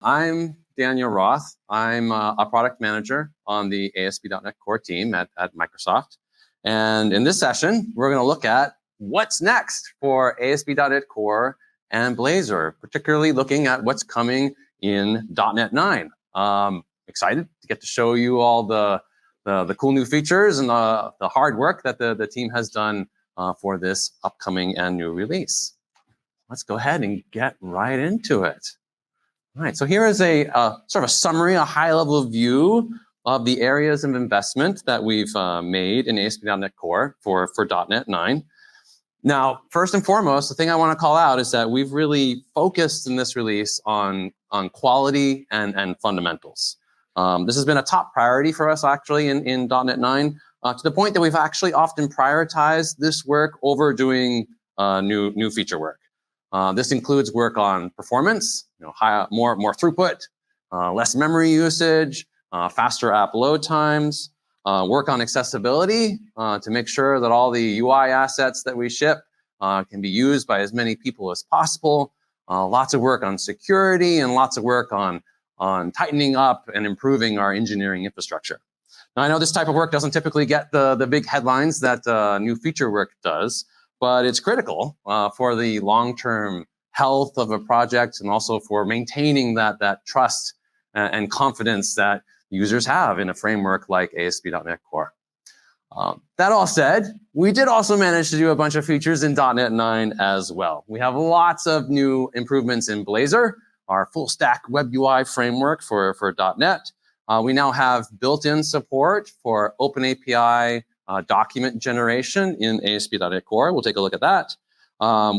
I'm Daniel Roth. I'm a product manager on the ASP.NET Core team at Microsoft. And in this session, we're going to look at what's next for ASP.NET Core and Blazor, particularly looking at what's coming in .NET 9. Excited to get to show you all the cool new features and the hard work that the team has done for this upcoming and new release. Let's go ahead and get right into it. All right, so here is a sort of a summary, a high-level view of the areas of investment that we've made in ASP.NET Core for .NET 9. Now, first and foremost, the thing I want to call out is that we've really focused in this release on quality and fundamentals. This has been a top priority for us actually in .NET 9 to the point that we've actually often prioritized this work over doing new feature work. This includes work on performance, more throughput, less memory usage, faster app load times, work on accessibility to make sure that all the UI assets that we ship can be used by as many people as possible. Lots of work on security and lots of work on tightening up and improving our engineering infrastructure. Now, I know this type of work doesn't typically get the big headlines that new feature work does, but it's critical for the long-term health of a project and also for maintaining that trust and confidence that users have in a framework like ASP.NET Core. That all said, we did also manage to do a bunch of features in .NET 9 as well. We have lots of new improvements in Blazor, our full-stack web UI framework for .NET. We now have built-in support for OpenAPI document generation in ASP.NET Core. We'll take a look at that.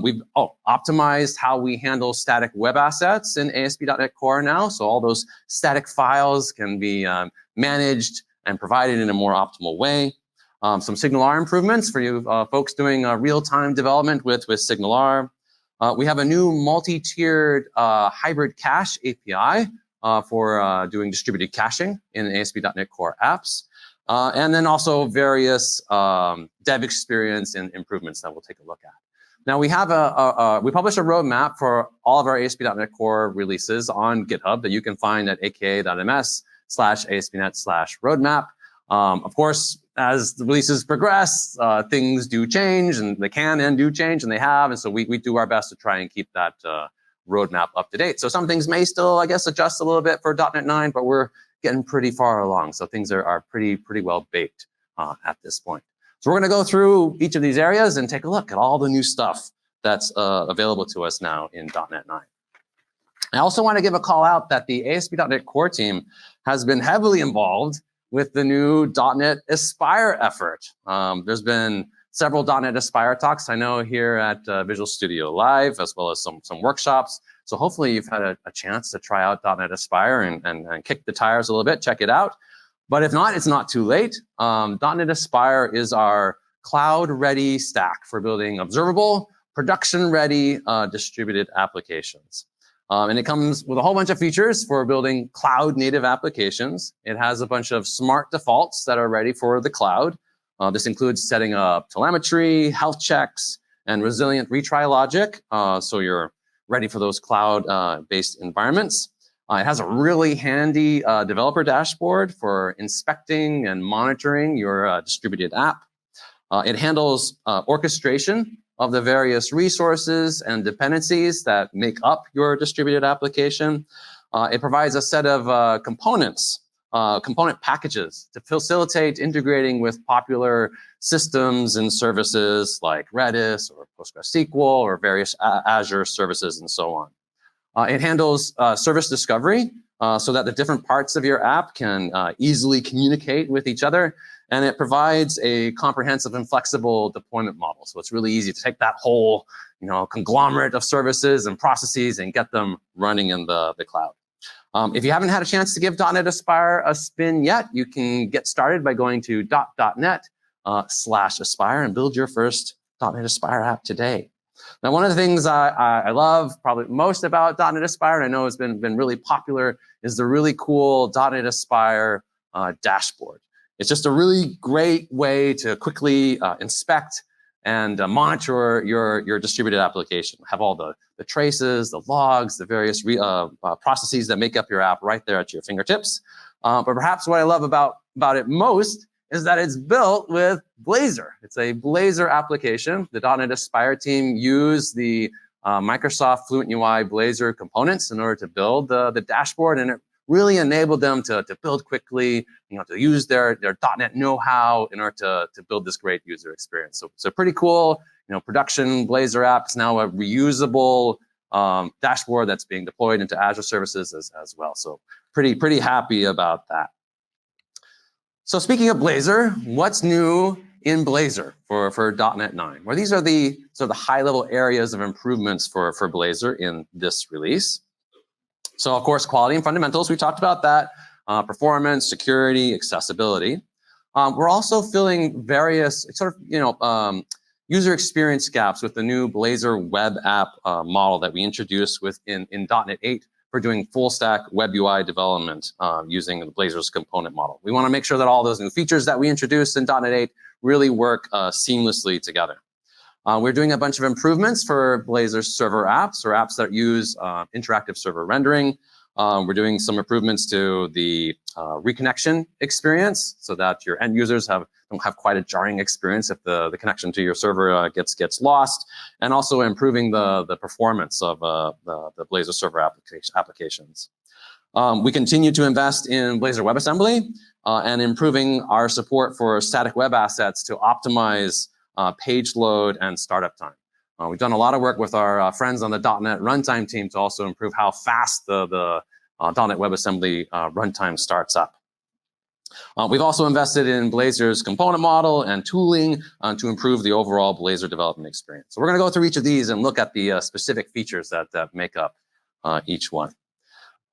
We've optimized how we handle static web assets in ASP.NET Core now. So all those static files can be managed and provided in a more optimal way. Some SignalR improvements for you folks doing real-time development with SignalR. We have a new multi-tiered hybrid cache API for doing distributed caching in ASP.NET Core apps. And then also various dev experience and improvements that we'll take a look at. Now we have we publish a roadmap for all of our ASP.NET Core releases on GitHub that you can find at aka.ms/ASP.NET/roadmap. Of course, as the releases progress, things do change, and they can and do change, and they have, and so we do our best to try and keep that roadmap up to date. So some things may still, I guess, adjust a little bit for .NET 9, but we're getting pretty far along, so things are pretty well baked at this point. So we're going to go through each of these areas and take a look at all the new stuff that's available to us now in .NET 9. I also want to give a call out that the ASP.NET Core team has been heavily involved with the new .NET Aspire effort. There's been several .NET Aspire talks, I know, here at Visual Studio Live, as well as some workshops. So hopefully you've had a chance to try out .NET Aspire and kick the tires a little bit, check it out. But if not, it's not too late. .NET Aspire is our cloud-ready stack for building observable, production-ready distributed applications. And it comes with a whole bunch of features for building cloud-native applications. It has a bunch of smart defaults that are ready for the cloud. This includes setting up telemetry, health checks, and resilient retry logic, so you're ready for those cloud-based environments. It has a really handy developer dashboard for inspecting and monitoring your distributed app. It handles orchestration of the various resources and dependencies that make up your distributed application. It provides a set of components, component packages to facilitate integrating with popular systems and services like Redis or PostgreSQL or various Azure services and so on. It handles service discovery so that the different parts of your app can easily communicate with each other. And it provides a comprehensive and flexible deployment model. So it's really easy to take that whole conglomerate of services and processes and get them running in the cloud. If you haven't had a chance to give .NET Aspire a spin yet, you can get started by going to .net/Aspire and build your first .NET Aspire app today. Now, one of the things I love probably most about .NET Aspire, and I know has been really popular, is the really cool .NET Aspire dashboard. It's just a really great way to quickly inspect and monitor your distributed application. Have all the traces, the logs, the various processes that make up your app right there at your fingertips. But perhaps what I love about it most is that it's built with Blazor. It's a Blazor application. The .NET Aspire team used the Microsoft Fluent UI Blazor components in order to build the dashboard, and it really enabled them to build quickly, to use their .NET know-how in order to build this great user experience. So pretty cool. Production Blazor app is now a reusable dashboard that's being deployed into Azure services as well. So pretty happy about that. So speaking of Blazor, what's new in Blazor for .NET 9? Well, these are the sort of the high-level areas of improvements for Blazor in this release. So of course, quality and fundamentals, we talked about that. Performance, security, accessibility. We're also filling various sort of user experience gaps with the new Blazor web app model that we introduced in .NET 8 for doing full stack web UI development using the Blazor's component model. We want to make sure that all those new features that we introduced in .NET 8 really work seamlessly together. We're doing a bunch of improvements for Blazor's server apps, or apps that use interactive server rendering. We're doing some improvements to the reconnection experience so that your end users don't have quite a jarring experience if the connection to your server gets lost, and also improving the performance of the Blazor server applications. We continue to invest in Blazor WebAssembly and improving our support for static web assets to optimize page load and startup time. We've done a lot of work with our friends on the .NET runtime team to also improve how fast the .NET WebAssembly runtime starts up. We've also invested in Blazor's component model and tooling to improve the overall Blazor development experience. So we're going to go through each of these and look at the specific features that make up each one.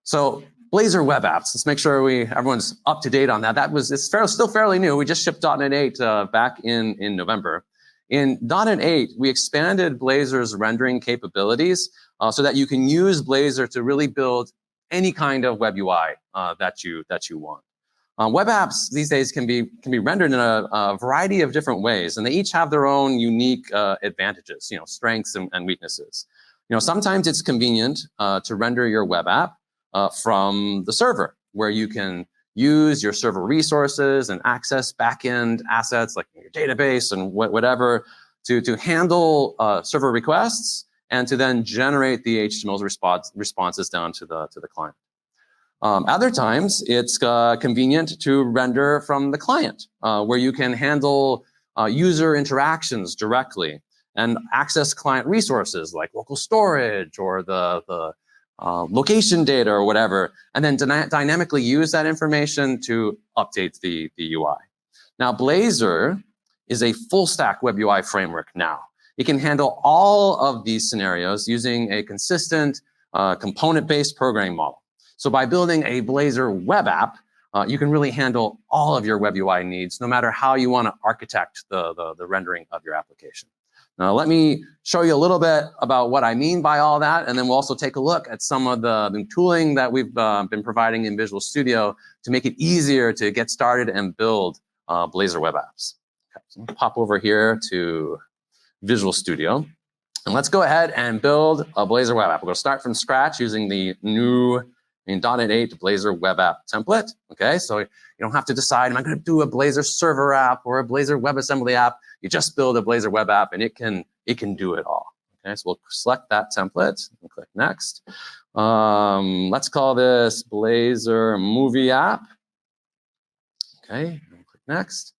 So Blazor web apps, let's make sure everyone's up to date on that. It's still fairly new. We just shipped .NET 8 back in November. In .NET 8, we expanded Blazor's rendering capabilities so that you can use Blazor to really build any kind of web UI that you want. Web apps these days can be rendered in a variety of different ways, and they each have their own unique advantages, strengths and weaknesses. Sometimes it's convenient to render your web app from the server, where you can use your server resources and access backend assets like your database and whatever to handle server requests and to then generate the HTML responses down to the client. Other times, it's convenient to render from the client, where you can handle user interactions directly and access client resources like local storage or the location data or whatever, and then dynamically use that information to update the UI. Now, Blazor is a full stack web UI framework now. It can handle all of these scenarios using a consistent component-based programming model. So by building a Blazor web app, you can really handle all of your web UI needs, no matter how you want to architect the rendering of your application. Now, let me show you a little bit about what I mean by all that, and then we'll also take a look at some of the tooling that we've been providing in Visual Studio to make it easier to get started and build Blazor web apps. Okay, so I'm going to pop over here to Visual Studio, and let's go ahead and build a Blazor web app. We're going to start from scratch using the new in .NET 8 Blazor web app template. Okay, so you don't have to decide, am I going to do a Blazor server app or a Blazor WebAssembly app? You just build a Blazor web app and it can do it all. Okay, so we'll select that template and click next. Let's call this Blazor movie app. Okay, click next.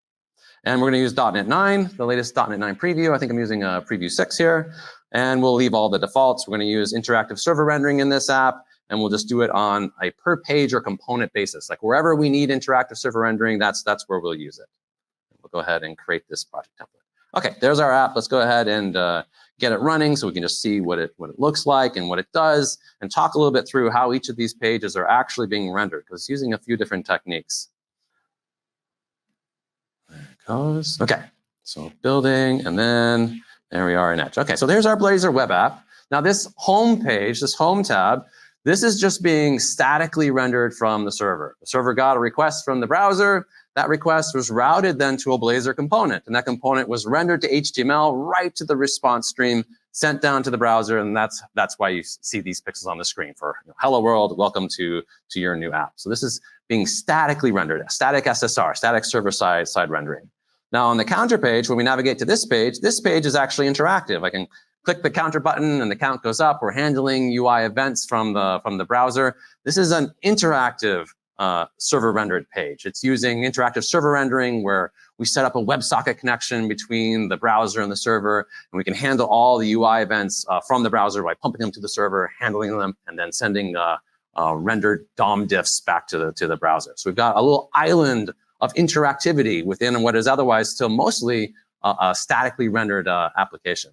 And we're going to use .NET 9, the latest .NET 9 preview. I think I'm using preview 6 here. And we'll leave all the defaults. We're going to use interactive server rendering in this app. And we'll just do it on a per page or component basis. Like wherever we need interactive server rendering, that's where we'll use it. We'll go ahead and create this project template. Okay, there's our app. Let's go ahead and get it running so we can just see what it looks like and what it does, and talk a little bit through how each of these pages are actually being rendered, because it's using a few different techniques. There it goes. Okay, so building, and then there we are in Edge. Okay, so there's our Blazor web app. Now this home page, this home tab, This is just being statically rendered from the server. The server got a request from the browser. That request was routed then to a Blazor component, and that component was rendered to HTML right to the response stream, sent down to the browser, and that's why you see these pixels on the screen for hello world, welcome to your new app. So this is being statically rendered, static SSR, static server-side rendering. Now on the counter page, when we navigate to this page is actually interactive. I can click the counter button and the count goes up. We're handling UI events from the browser. This is an interactive server rendered page. It's using interactive server rendering where we set up a WebSocket connection between the browser and the server, and we can handle all the UI events from the browser by pumping them to the server, handling them, and then sending rendered DOM diffs back to the browser. So we've got a little island of interactivity within what is otherwise still mostly a statically rendered application.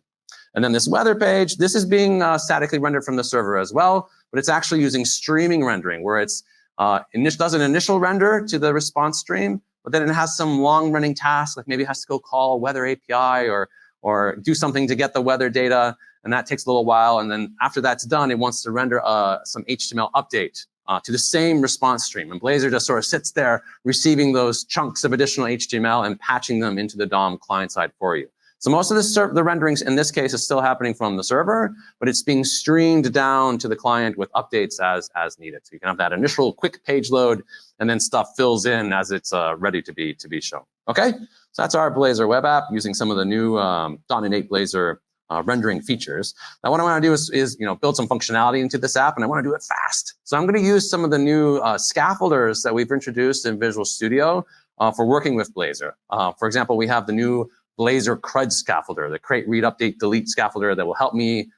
And then this weather page, this is being statically rendered from the server as well, but it's actually using streaming rendering where it's does an initial render to the response stream, but then it has some long-running task, like maybe it has to go call weather API or do something to get the weather data, and that takes a little while. And then after that's done, it wants to render some HTML update to the same response stream. And Blazor just sort of sits there receiving those chunks of additional HTML and patching them into the DOM client side for you. So most of the renderings in this case is still happening from the server, but it's being streamed down to the client with updates as needed. So you can have that initial quick page load, and then stuff fills in as it's ready to be shown. Okay, so that's our Blazor web app using some of the new .NET 8 Blazor rendering features. Now what I want to do is build some functionality into this app, and I want to do it fast. So I'm going to use some of the new scaffolders that we've introduced in Visual Studio for working with Blazor. For example, we have the new Blazor CRUD scaffolder, the create, read, update, delete scaffolder that will help me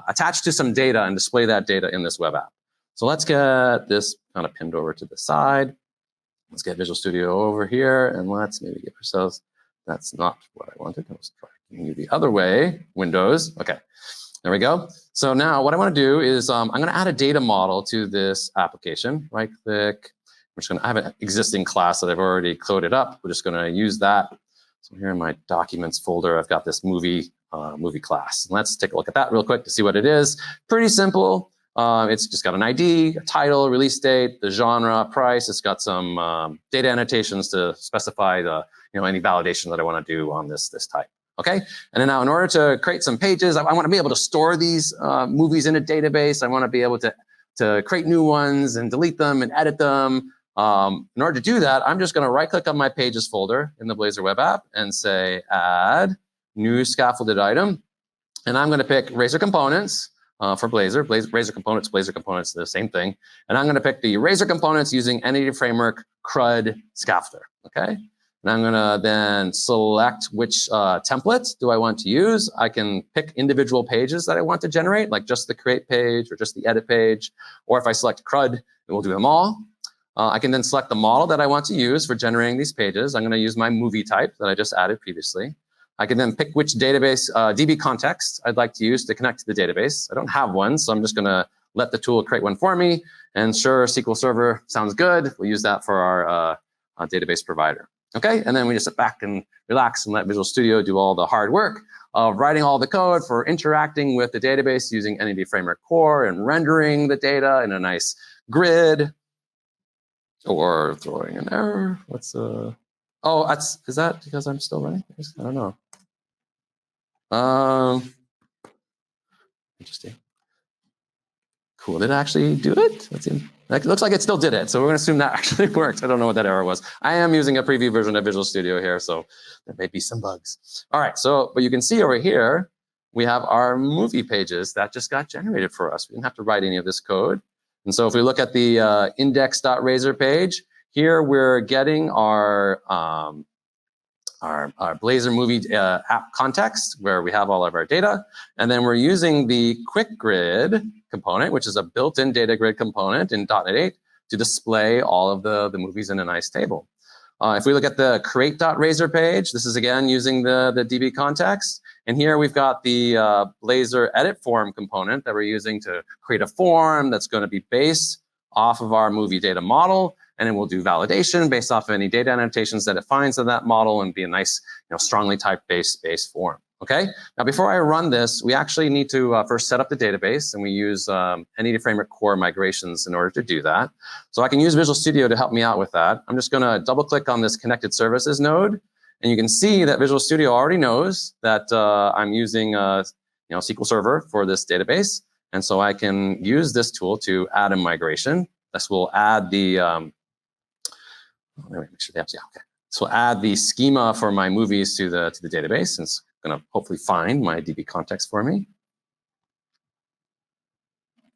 attach to some data and display that data in this web app. So let's get this kind of pinned over to the side. Let's get Visual Studio over here, and let's maybe give ourselves, that's not what I wanted. I was trying the other way, Windows. Okay, there we go. So now what I want to do is I'm going to add a data model to this application. Right click. I have an existing class that I've already coded up. We're just going to use that. So here in my documents folder, I've got this movie class. Let's take a look at that real quick to see what it is. Pretty simple. It's just got an ID, a title, release date, the genre, price. It's got some data annotations to specify the any validation that I want to do on this type. Okay, and then now in order to create some pages, I want to be able to store these movies in a database. I want to be able to create new ones and delete them and edit them. In order to do that, I'm just going to right-click on my Pages folder in the Blazor web app and say Add New Scaffolded Item. And I'm going to pick Razor Components for Blazor. Razor Components, the same thing. And I'm going to pick the Razor Components using Entity Framework CRUD Scaffolder. Okay. And I'm going to then select which template do I want to use. I can pick individual pages that I want to generate, like just the create page or just the edit page. Or if I select CRUD, it will do them all. I can then select the model that I want to use for generating these pages. I'm going to use my movie type that I just added previously. I can then pick which database, DB context I'd like to use to connect to the database. I don't have one, so I'm just going to let the tool create one for me. And sure, SQL Server sounds good. We'll use that for our database provider. Okay, and then we just sit back and relax and let Visual Studio do all the hard work of writing all the code for interacting with the database using Entity Framework Core and rendering the data in a nice grid. Or throwing an error. What's is that because I'm still running? I don't know. Interesting. Cool. Did it actually do it? It looks like it still did it. So we're going to assume that actually worked. I don't know what that error was. I am using a preview version of Visual Studio here, so there may be some bugs. All right. So, but you can see over here, we have our movie pages that just got generated for us. We didn't have to write any of this code. And so if we look at the index.razor page, here we're getting our Blazor movie app context where we have all of our data. And then we're using the quick grid component, which is a built-in data grid component in .NET 8 to display all of the movies in a nice table. If we look at the create.razor page, this is again using the DB context. And here we've got the Blazor edit form component that we're using to create a form that's going to be based off of our movie data model. And then we'll do validation based off of any data annotations that it finds in that model and be a nice, strongly typed base form. Okay, now before I run this, we actually need to first set up the database, and we use Entity Framework Core migrations in order to do that. So I can use Visual Studio to help me out with that. I'm just gonna double click on this connected services node, and you can see that Visual Studio already knows that I'm using SQL Server for this database. And so I can use this tool to add a migration. This will add the, make sure the apps, yeah, okay. This will add the schema for my movies to the database, and it's gonna hopefully find my DB context for me.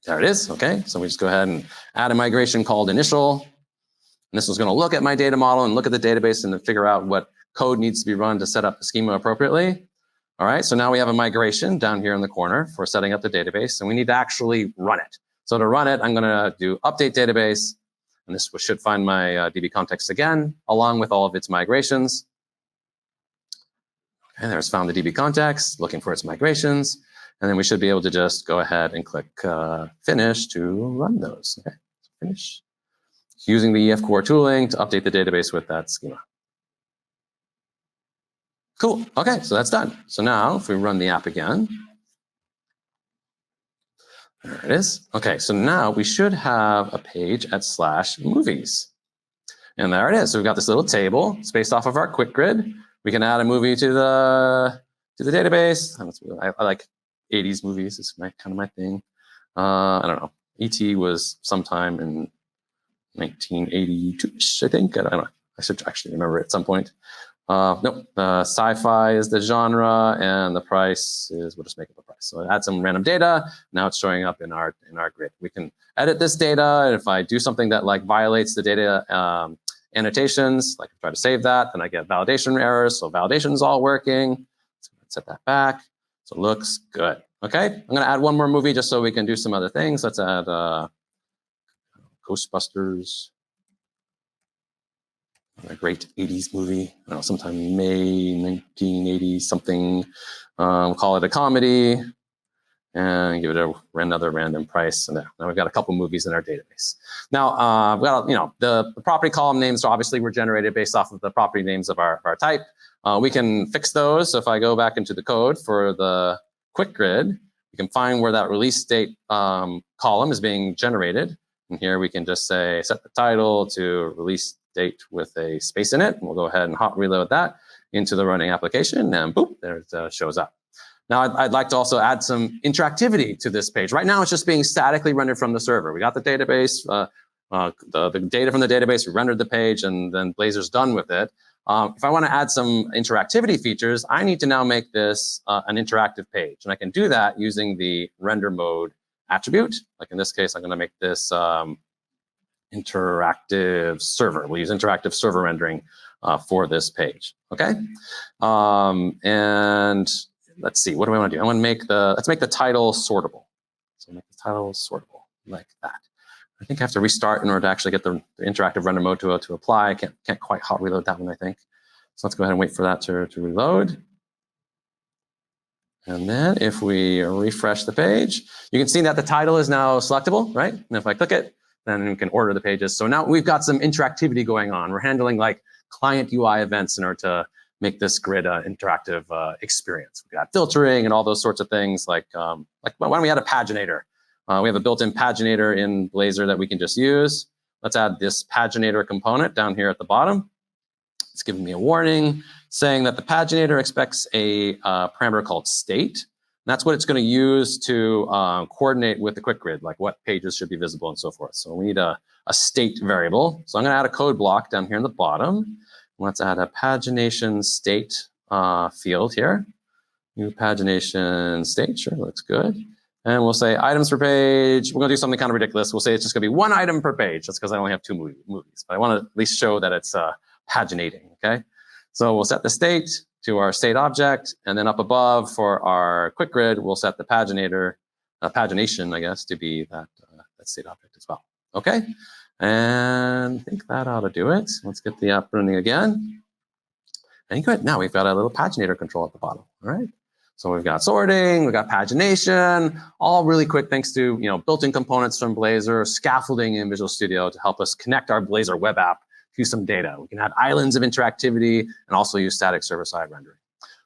There it is, okay. So we just go ahead and add a migration called initial. And this is gonna look at my data model and look at the database and figure out what code needs to be run to set up the schema appropriately. All right, so now we have a migration down here in the corner for setting up the database, and we need to actually run it. So to run it, I'm gonna do update database, and this should find my DB context again, along with all of its migrations. And there's found the DB context, looking for its migrations, and then we should be able to just go ahead and click finish to run those. Okay, so finish. Using the EF core tooling to update the database with that schema. Cool, okay, so that's done. So now if we run the app again, there it is. Okay, so now we should have a page at /movies. And there it is. So we've got this little table. It's based off of our quick grid. We can add a movie to the database. I like 80s movies. It's kind of my thing. I don't know. E.T. was sometime in 1982-ish, I think. I don't know. I should actually remember it at some point. Nope, sci-fi is the genre, and the price is, we'll just make up a price. So add some random data. Now it's showing up in our grid. We can edit this data, and if I do something that like violates the data annotations, like try to save that, then I get validation errors. So validation is all working. So let's set that back. So it looks good. Okay, I'm gonna add one more movie just so we can do some other things. Let's add Ghostbusters. A great 80s movie, I don't know, sometime May 1980 something. We'll call it a comedy and give it another random price. And now we've got a couple movies in our database. Now we've got, the property column names obviously were generated based off of the property names of our type. We can fix those. So if I go back into the code for the quick grid, we can find where that release date column is being generated. And here we can just say, set the title to release date with a space in it. And we'll go ahead and hot reload that into the running application, and boop, there it shows up. Now I'd like to also add some interactivity to this page. Right now it's just being statically rendered from the server. We got the database, the data from the database, we rendered the page, and then Blazor's done with it. If I want to add some interactivity features, I need to now make this an interactive page. And I can do that using the render mode attribute. Like in this case, I'm going to make this interactive server. We'll use interactive server rendering for this page. Okay, and let's see. What do I want to do? I want to make let's make the title sortable. So make the title sortable like that. I think I have to restart in order to actually get the interactive render mode to apply. I can't quite hot reload that one, I think. So let's go ahead and wait for that to reload. And then if we refresh the page, you can see that the title is now selectable, right? And if I click it, then we can order the pages. So now we've got some interactivity going on. We're handling like client UI events in order to make this grid interactive experience. We've got filtering and all those sorts of things. Like why don't we add a paginator? We have a built-in paginator in Blazor that we can just use. Let's add this paginator component down here at the bottom. It's giving me a warning saying that the paginator expects a parameter called state. And that's what it's going to use to coordinate with the quick grid, like what pages should be visible and so forth. So we need a state variable. So I'm going to add a code block down here in the bottom. Let's add a pagination state field here. New pagination state, sure, looks good. And we'll say items per page. We're going to do something kind of ridiculous. We'll say it's just going to be one item per page. That's because I only have two movies. But I want to at least show that it's paginating, okay? So we'll set the state to our state object. And then up above for our quick grid, we'll set the paginator, pagination, I guess, to be that state object as well. Okay? And I think that ought to do it. Let's get the app running again. And good. Now we've got a little paginator control at the bottom. All right. So we've got sorting, we've got pagination, all really quick thanks to built-in components from Blazor, scaffolding in Visual Studio to help us connect our Blazor web app to some data. We can add islands of interactivity and also use static server-side rendering.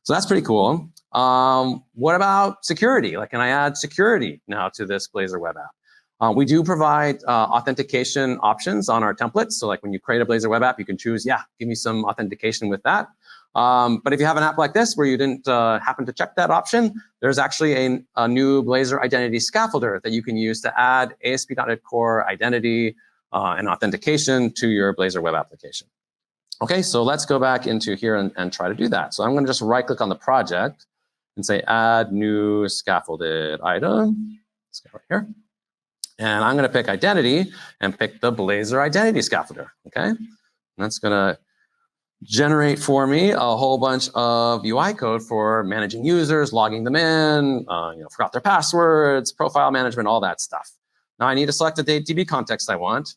So that's pretty cool. What about security? Like, can I add security now to this Blazor web app? We do provide authentication options on our templates. So like when you create a Blazor web app, you can choose, yeah, give me some authentication with that. But if you have an app like this where you didn't happen to check that option, there's actually a new Blazor identity scaffolder that you can use to add ASP.NET Core identity and authentication to your Blazor web application. Okay, so let's go back into here and try to do that. So I'm going to just right click on the project and say add new scaffolded item. Let's go right here. And I'm going to pick identity and pick the Blazor identity scaffolder. Okay, and that's going to generate for me a whole bunch of UI code for managing users, logging them in, forgot their passwords, profile management, all that stuff. Now I need to select the DB context I want.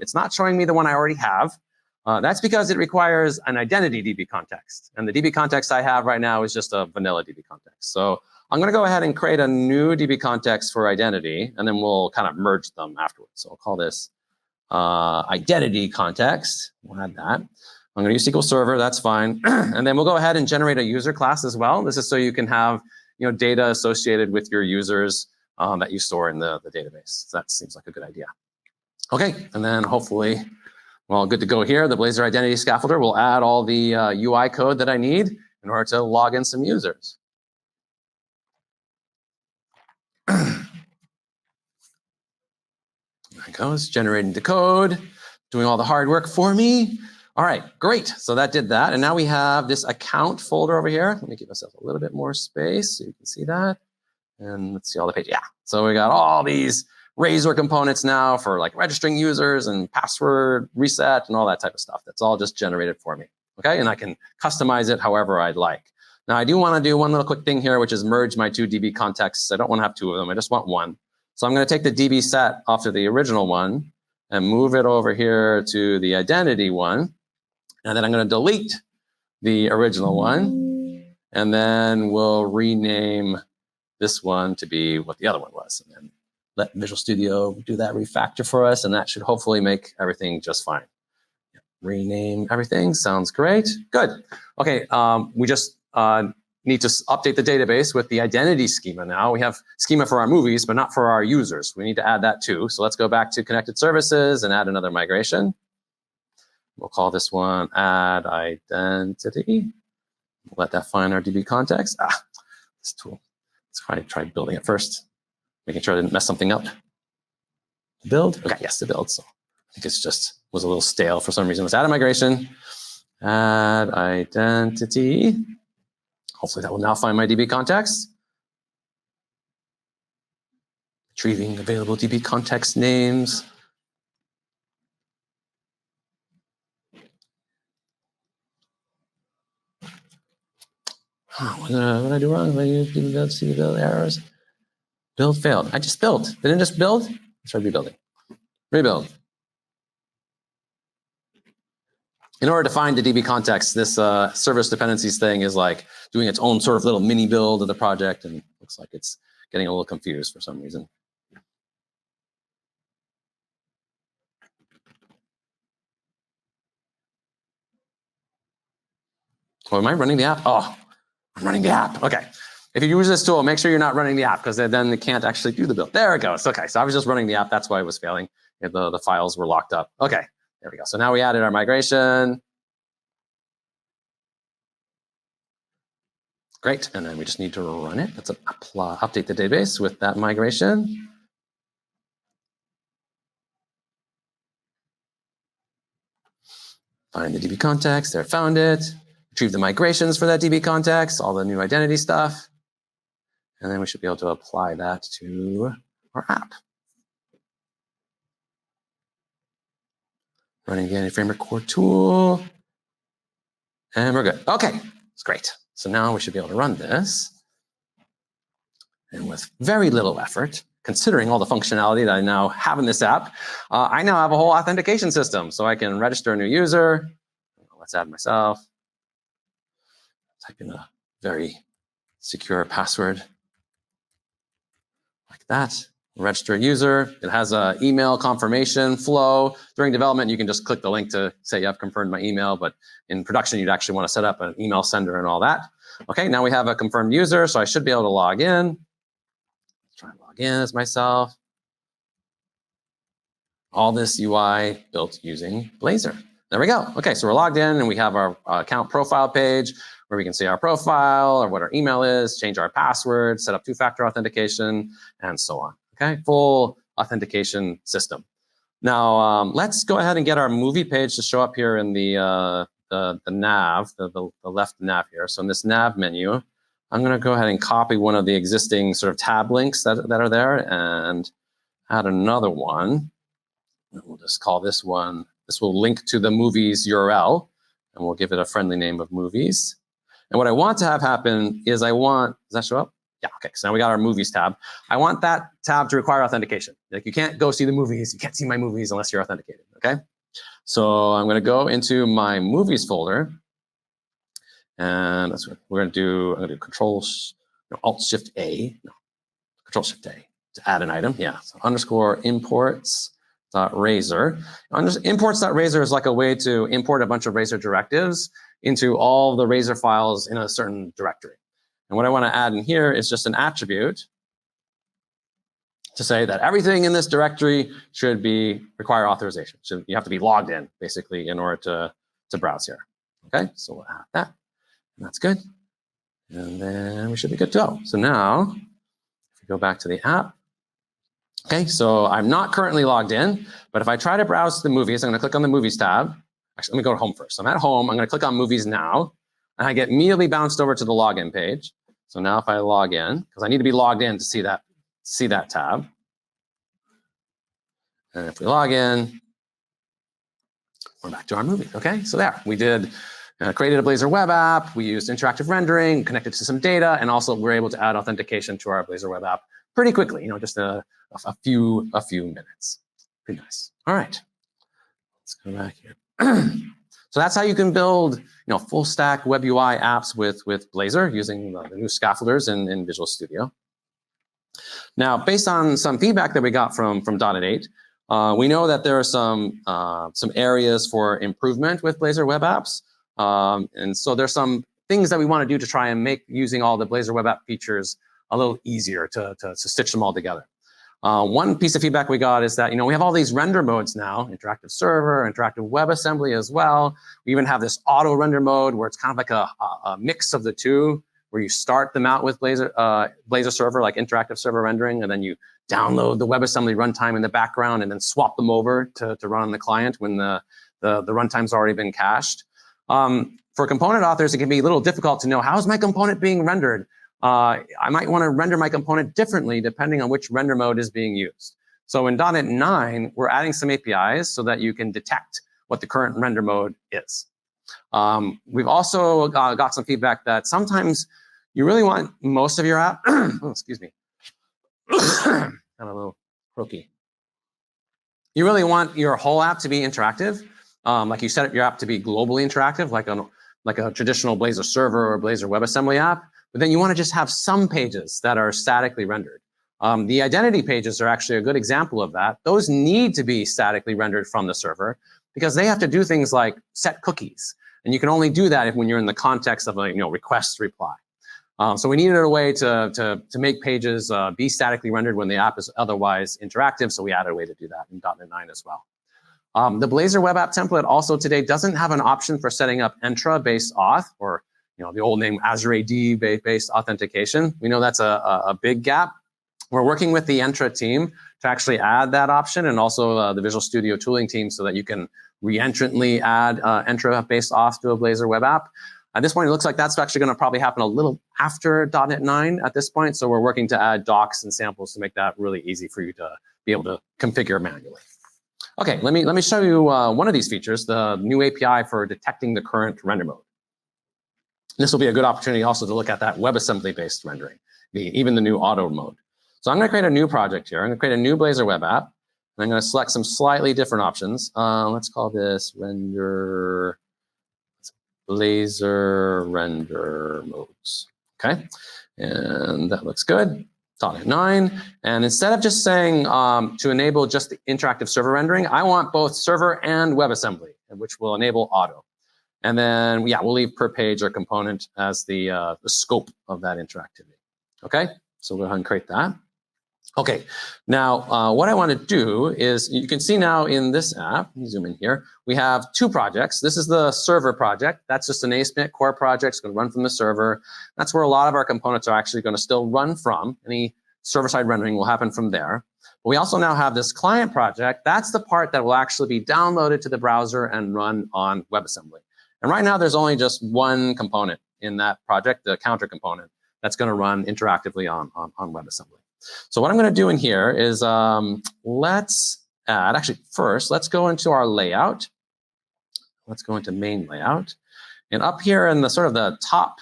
It's not showing me the one I already have. That's because it requires an identity DB context. And the DB context I have right now is just a vanilla DB context. So I'm going to go ahead and create a new DB context for identity, and then we'll kind of merge them afterwards. So I'll call this identity context. We'll add that. I'm going to use SQL Server. That's fine. And then we'll go ahead and generate a user class as well. This is so you can have data associated with your users that you store in the database. So that seems like a good idea. Okay, and then hopefully, well, good to go here. The Blazor identity scaffolder will add all the UI code that I need in order to log in some users. There it goes, generating the code, doing all the hard work for me. All right, great. So that did that. And now we have this account folder over here. Let me give myself a little bit more space so you can see that. And let's see all the pages. Yeah, so we got all these Razor components now for like registering users and password reset and all that type of stuff. That's all just generated for me. Okay, and I can customize it however I'd like. Now I do want to do one little quick thing here, which is merge my two DB contexts. I don't want to have two of them. I just want one. So I'm going to take the DB set off of the original one and move it over here to the identity one. And then I'm going to delete the original one. And then we'll rename this one to be what the other one was. And then let Visual Studio do that refactor for us. And that should hopefully make everything just fine. Rename everything. Sounds great. Good. Okay. We just need to update the database with the identity schema now. We have schema for our movies, but not for our users. We need to add that too. So let's go back to connected services and add another migration. We'll call this one add identity. We'll let that find our DB context. This tool. Let's try building it first. Making sure I didn't mess something up. Build? Okay, yes, to build. So I think it's just was a little stale for some reason. Let's add a migration. Add identity. Hopefully that will now find my DB context. Retrieving available DB context names. What did I do wrong? Let's see the build errors. Build failed. I just built. Didn't just build? Let's try rebuilding. Rebuild. In order to find the DB context, this service dependencies thing is like doing its own sort of little mini build of the project, and looks like it's getting a little confused for some reason. Oh, am I running the app? Oh, I'm running the app. Okay. If you use this tool, make sure you're not running the app because then it can't actually do the build. There it goes. Okay, so I was just running the app. That's why it was failing. The files were locked up. Okay, there we go. So now we added our migration. Great, and then we just need to run it. Let's update the database with that migration. Find the DB context. There, found it. Retrieve the migrations for that DB context, all the new identity stuff. And then we should be able to apply that to our app. Running the Identity Framework core tool. And we're good. Okay, it's great. So now we should be able to run this. And with very little effort, considering all the functionality that I now have in this app, I now have a whole authentication system. So I can register a new user. Let's add myself. Type in a very secure password like that. register user. It has an email confirmation flow. During development, you can just click the link to say, yeah, I've confirmed my email, but in production, you'd actually want to set up an email sender and all that. Okay, now we have a confirmed user, so I should be able to log in. Let's try and log in as myself. All this UI built using Blazor. There we go. Okay, so we're logged in and we have our account profile page where we can see our profile or what our email is, change our password, set up two-factor authentication, and so on. Okay, full authentication system. Now, let's go ahead and get our movie page to show up here in the nav, the left nav here. So in this nav menu, I'm going to go ahead and copy one of the existing sort of tab links that are there and add another one. We'll just call this one, this will link to the movies URL, and we'll give it a friendly name of movies. And what I want to have happen is does that show up? Yeah, okay, so now we got our movies tab. I want that tab to require authentication. Like you can't go see the movies, you can't see my movies unless you're authenticated, okay? So I'm gonna go into my movies folder, and that's what we're gonna do. I'm gonna do Control-Shift-A to add an item, yeah. So _ imports.razor. Imports.razor is like a way to import a bunch of Razor directives into all the Razor files in a certain directory. And what I want to add in here is just an attribute to say that everything in this directory should require authorization. You have to be logged in, basically, in order to browse here. Okay, so we'll add that, and that's good. And then we should be good to go. So now, if we go back to the app, okay, so I'm not currently logged in, but if I try to browse the movies, I'm going to click on the movies tab. Actually, let me go to home first. So I'm at home. I'm going to click on movies now, and I get immediately bounced over to the login page. So now if I log in, because I need to be logged in to see that tab. And if we log in, we're back to our movie. Okay, so there we did. Created a Blazor web app. We used interactive rendering, connected to some data, and also we're able to add authentication to our Blazor web app pretty quickly. You know, just a few minutes. Pretty nice. All right, let's go back here. So that's how you can build, full stack web UI apps with Blazor using the new scaffolders in Visual Studio. Now, based on some feedback that we got from .NET 8, we know that there are some areas for improvement with Blazor web apps. And so there's some things that we want to do to try and make using all the Blazor web app features a little easier to stitch them all together. One piece of feedback we got is that, we have all these render modes now, interactive server, interactive WebAssembly as well. We even have this auto render mode where it's kind of like a mix of the two, where you start them out with Blazor server, like interactive server rendering, and then you download the WebAssembly runtime in the background and then swap them over to run on the client when the runtime's already been cached. For component authors, it can be a little difficult to know, how is my component being rendered? I might want to render my component differently depending on which render mode is being used. So in .NET 9, we're adding some APIs so that you can detect what the current render mode is. We've also got some feedback that sometimes you really want most of your app, oh, excuse me, got a little croaky. You really want your whole app to be interactive. Like you set up your app to be globally interactive, like a traditional Blazor server or Blazor WebAssembly app. But then you want to just have some pages that are statically rendered. The identity pages are actually a good example of that. Those need to be statically rendered from the server because they have to do things like set cookies. And you can only do that when you're in the context of a request reply. So we needed a way to make pages be statically rendered when the app is otherwise interactive. So we added a way to do that in .NET 9 as well. The Blazor web app template also today doesn't have an option for setting up Entra-based auth, or the old name Azure AD-based authentication. We know that's a big gap. We're working with the Entra team to actually add that option, and also the Visual Studio tooling team, so that you can re-entrantly add Entra-based auth to a Blazor web app. At this point, it looks like that's actually going to probably happen a little after .NET 9 at this point. So we're working to add docs and samples to make that really easy for you to be able to configure manually. Okay, let me show you one of these features, the new API for detecting the current render mode. This will be a good opportunity also to look at that WebAssembly-based rendering, even the new auto mode. So I'm going to create a new project here. I'm going to create a new Blazor web app, and I'm going to select some slightly different options. Let's call this render Blazor render modes. Okay, and that looks good. .NET 9. And instead of just saying to enable just the interactive server rendering, I want both server and WebAssembly, which will enable auto. And then, yeah, we'll leave per page or component as the scope of that interactivity. Okay, so we'll go ahead and create that. Okay, now what I want to do is, you can see now in this app, let me zoom in here, we have two projects. This is the server project. That's just an ASP.NET Core project. It's going to run from the server. That's where a lot of our components are actually going to still run from. Any server-side rendering will happen from there. But we also now have this client project. That's the part that will actually be downloaded to the browser and run on WebAssembly. And right now, there's only just one component in that project, the counter component, that's going to run interactively on WebAssembly. So what I'm going to do in here is let's add, actually first, let's go into our layout. Let's go into main layout. And up here in the sort of the top,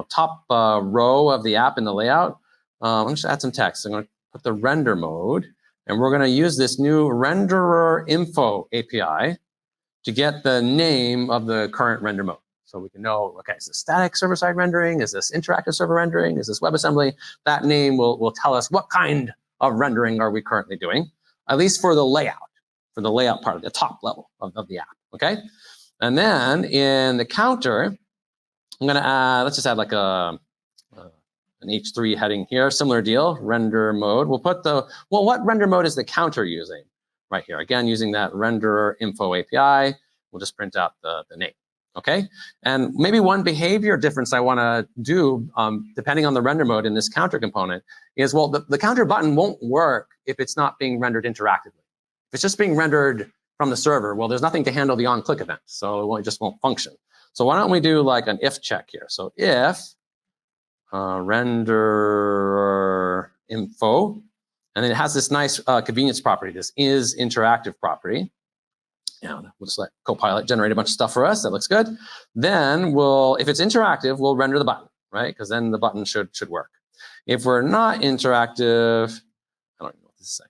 top row of the app in the layout, I'm going to add some text. I'm going to put the render mode, and we're going to use this new renderer info API to get the name of the current render mode. So we can know, okay, is this static server-side rendering? Is this interactive server rendering? Is this WebAssembly? That name will tell us what kind of rendering are we currently doing, at least for the layout part of the top level of the app, okay? And then in the counter, I'm gonna add, let's just add like an H3 heading here, similar deal, render mode. We'll put what render mode is the counter using? Right here, again, using that renderer info API, we'll just print out the name. Okay, and maybe one behavior difference I want to do, depending on the render mode in this counter component, is, well, the counter button won't work if it's not being rendered interactively. If it's just being rendered from the server, well, there's nothing to handle the on-click event, so it just won't function. So why don't we do like an if check here? So if render info, and then it has this nice convenience property, this is interactive property. Yeah, we'll just let Copilot generate a bunch of stuff for us. That looks good. Then if it's interactive, we'll render the button, right? Because then the button should work. If we're not interactive, I don't know what this is saying.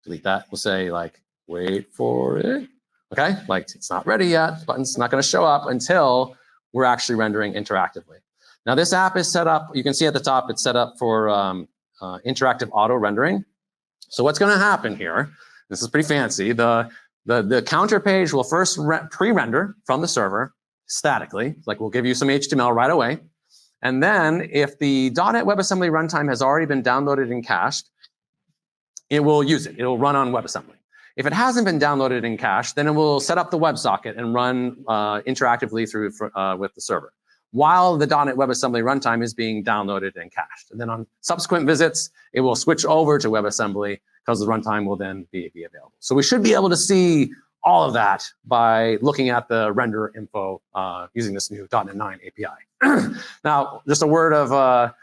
Delete that. We'll say like, wait for it. Okay, like it's not ready yet. The button's not going to show up until we're actually rendering interactively. Now this app is set up. You can see at the top it's set up for interactive auto rendering. So what's going to happen here? This is pretty fancy. The counter page will first pre-render from the server statically, like we'll give you some HTML right away. And then if the .NET WebAssembly runtime has already been downloaded and cached, it will use it. It'll run on WebAssembly. If it hasn't been downloaded and cached, then it will set up the WebSocket and run interactively through with the server, while the .NET WebAssembly runtime is being downloaded and cached. And then on subsequent visits, it will switch over to WebAssembly because the runtime will then be available. So we should be able to see all of that by looking at the render info using this new .NET 9 API. Now, just a word of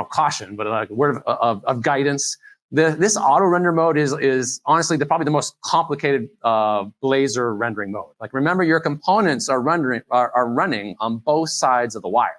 caution, but a word of guidance. This auto render mode is honestly probably the most complicated Blazor rendering mode. Like, remember, your components are running on both sides of the wire.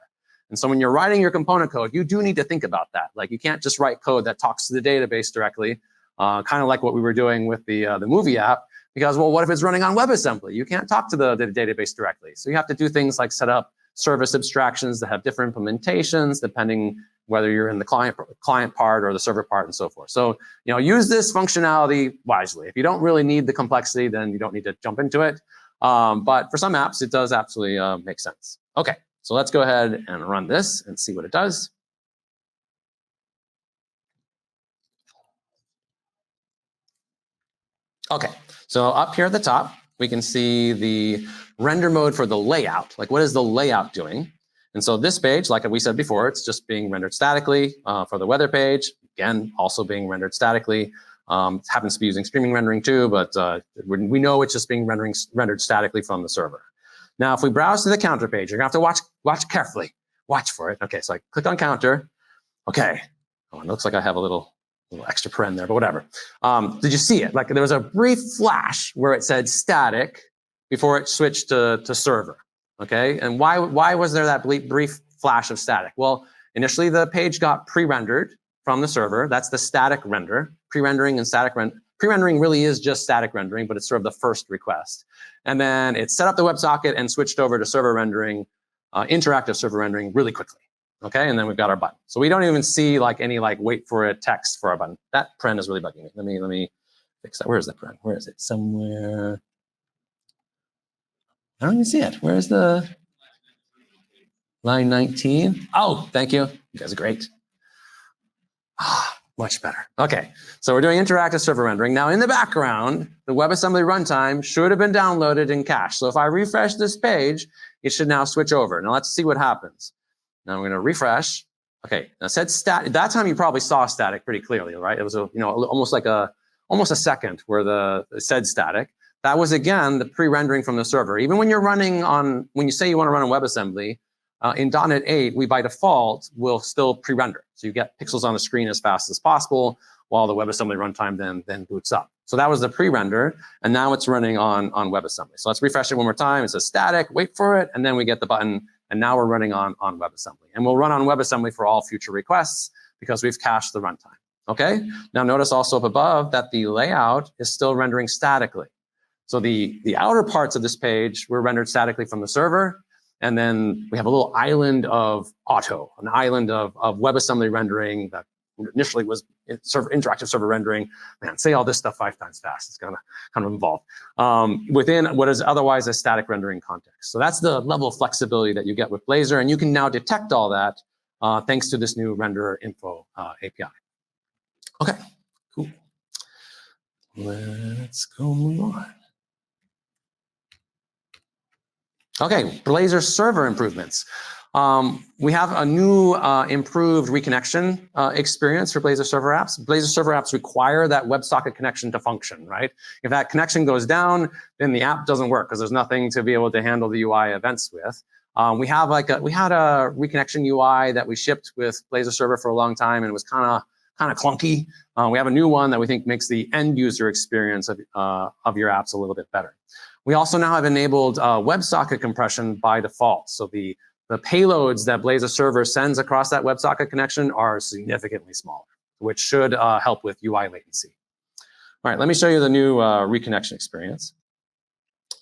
And so when you're writing your component code, you do need to think about that. Like, you can't just write code that talks to the database directly, kind of like what we were doing with the movie app, because, well, what if it's running on WebAssembly? You can't talk to the database directly. So you have to do things like set up service abstractions that have different implementations, depending whether you're in the client part or the server part and so forth. So, use this functionality wisely. If you don't really need the complexity, then you don't need to jump into it. But for some apps, it does absolutely make sense. Okay, so let's go ahead and run this and see what it does. Okay, so up here at the top, we can see the render mode for the layout. Like, what is the layout doing? And so this page, like we said before, it's just being rendered statically for the weather page. Again, also being rendered statically. It happens to be using streaming rendering too, but we know it's just being rendered statically from the server. Now, if we browse to the counter page, you're gonna have to watch carefully. Watch for it. Okay, so I click on counter. Okay, oh, it looks like I have a little extra paren there, but whatever. Did you see it? Like, there was a brief flash where it said static before it switched to server. Okay, and why was there that brief flash of static? Well, initially the page got pre-rendered from the server. That's the static render. Pre-rendering and static pre-rendering really is just static rendering, but it's sort of the first request. And then it set up the WebSocket and switched over to server rendering, interactive server rendering really quickly. Okay, and then we've got our button. So we don't even see like any like wait for it text for our button. That paren is really bugging me. Let me fix that. Where is that paren? Where is it? Somewhere. I don't even see it. Where's the line 19? Oh, thank you. You guys are great. Much better. Okay, so we're doing interactive server rendering. Now in the background, the WebAssembly runtime should have been downloaded in cache. So if I refresh this page, it should now switch over. Now let's see what happens. Now I'm going to refresh. Okay, now it said static. That time you probably saw static pretty clearly, right? It was almost a second where it said static. That was again the pre-rendering from the server. Even when you're running on, when you say you want to run on WebAssembly, in .NET 8, we by default will still pre-render. So you get pixels on the screen as fast as possible while the WebAssembly runtime then boots up. So that was the pre-render, and now it's running on WebAssembly. So let's refresh it one more time. It says static, wait for it, and then we get the button, and now we're running on WebAssembly. And we'll run on WebAssembly for all future requests because we've cached the runtime. Okay? Now notice also up above that the layout is still rendering statically. So the outer parts of this page were rendered statically from the server, and then we have a little island of auto, an island of WebAssembly rendering that initially was interactive server rendering. Man, say all this stuff 5 times fast. It's kind of involved within what is otherwise a static rendering context. So that's the level of flexibility that you get with Blazor, and you can now detect all that thanks to this new renderer info API. Okay, cool. Let's go move on. Okay, Blazor server improvements. We have a new improved reconnection experience for Blazor server apps. Blazor server apps require that WebSocket connection to function, right? If that connection goes down, then the app doesn't work because there's nothing to be able to handle the UI events with. We had a reconnection UI that we shipped with Blazor server for a long time, and it was kind of clunky. We have a new one that we think makes the end user experience of your apps a little bit better. We also now have enabled WebSocket compression by default. So the payloads that Blazor server sends across that WebSocket connection are significantly smaller, which should help with UI latency. All right, let me show you the new reconnection experience.